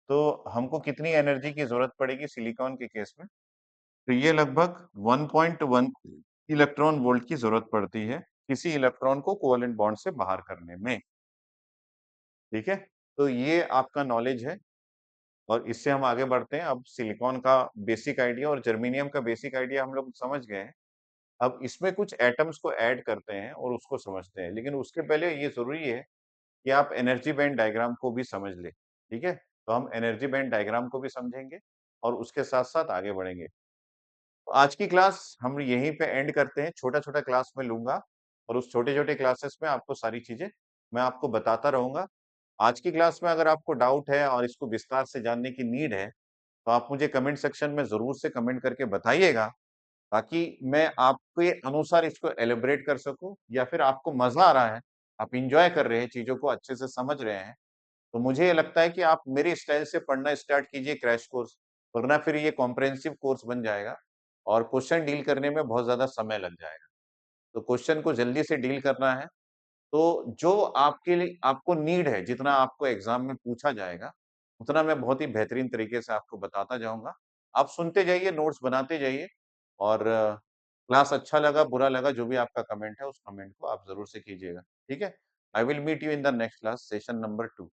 तो हमको कितनी एनर्जी की ज़रूरत पड़ेगी सिलिकॉन के केस में? तो ये लगभग 1.1 इलेक्ट्रॉन वोल्ट की ज़रूरत पड़ती है, किसी इलेक्ट्रॉन को कोवेलेंट बॉन्ड से बाहर करने में, ठीक है? तो ये आपका नॉलेज है और इससे हम आगे बढ़ते हैं। अब सिलिकॉन का बेसिक आइडिया और जर्मेनियम का बेसिक आइडिया हम लोग समझ गए हैं। अब इसमें कुछ एटम्स को ऐड करते हैं और उसको समझते हैं। लेकिन उसके पहले ये ज़रूरी है कि आप एनर्जी बैंड डायग्राम को भी समझ लें, ठीक है? तो हम एनर्जी बैंड डायग्राम को भी समझेंगे और उसके साथ-साथ आगे बढ़ेंगे। तो आज की क्लास हम यहीं पे एंड करते हैं, छोटा-छोटा क्लास मैं लूँगा और उस छोटे-छोटे क्लासेस में आपको सारी चीज़ें मैं आपको बताता रहूँगा। आज की क्लास में अगर आपको डाउट है और इसको विस्तार से जानने की नीड है, तो आप मुझे कमेंट सेक्शन में ज़रूर से कमेंट करके बताइएगा, ताकि मैं आपके अनुसार इसको एलैबोरेट कर सकूँ या फिर आपको मज़ा आ रहा है, आप एन्जॉय कर रहे हैं, चीज़ों को अच्छे से समझ रहे हैं, तो मुझे ये लगता है कि आप मेरे स्टाइल से पढ़ना स्टार्ट कीजिए क्रैश कोर्स, वरना फिर ये कॉम्प्रिहेंसिव कोर्स बन जाएगा और क्वेश्चन डील करने में बहुत ज़्यादा समय लग जाएगा। तो क्वेश्चन को जल्दी से डील करना है, तो जो आपके लिए आपको नीड है, जितना आपको एग्ज़ाम में पूछा जाएगा, उतना मैं बहुत ही बेहतरीन तरीके से आपको बताता जाऊँगा। आप सुनते जाइए, नोट्स बनाते जाइए और क्लास अच्छा लगा, बुरा लगा, जो भी आपका कमेंट है, उस कमेंट को आप ज़रूर से कीजिएगा। ठीक है? I will meet you in the next class, session number 2।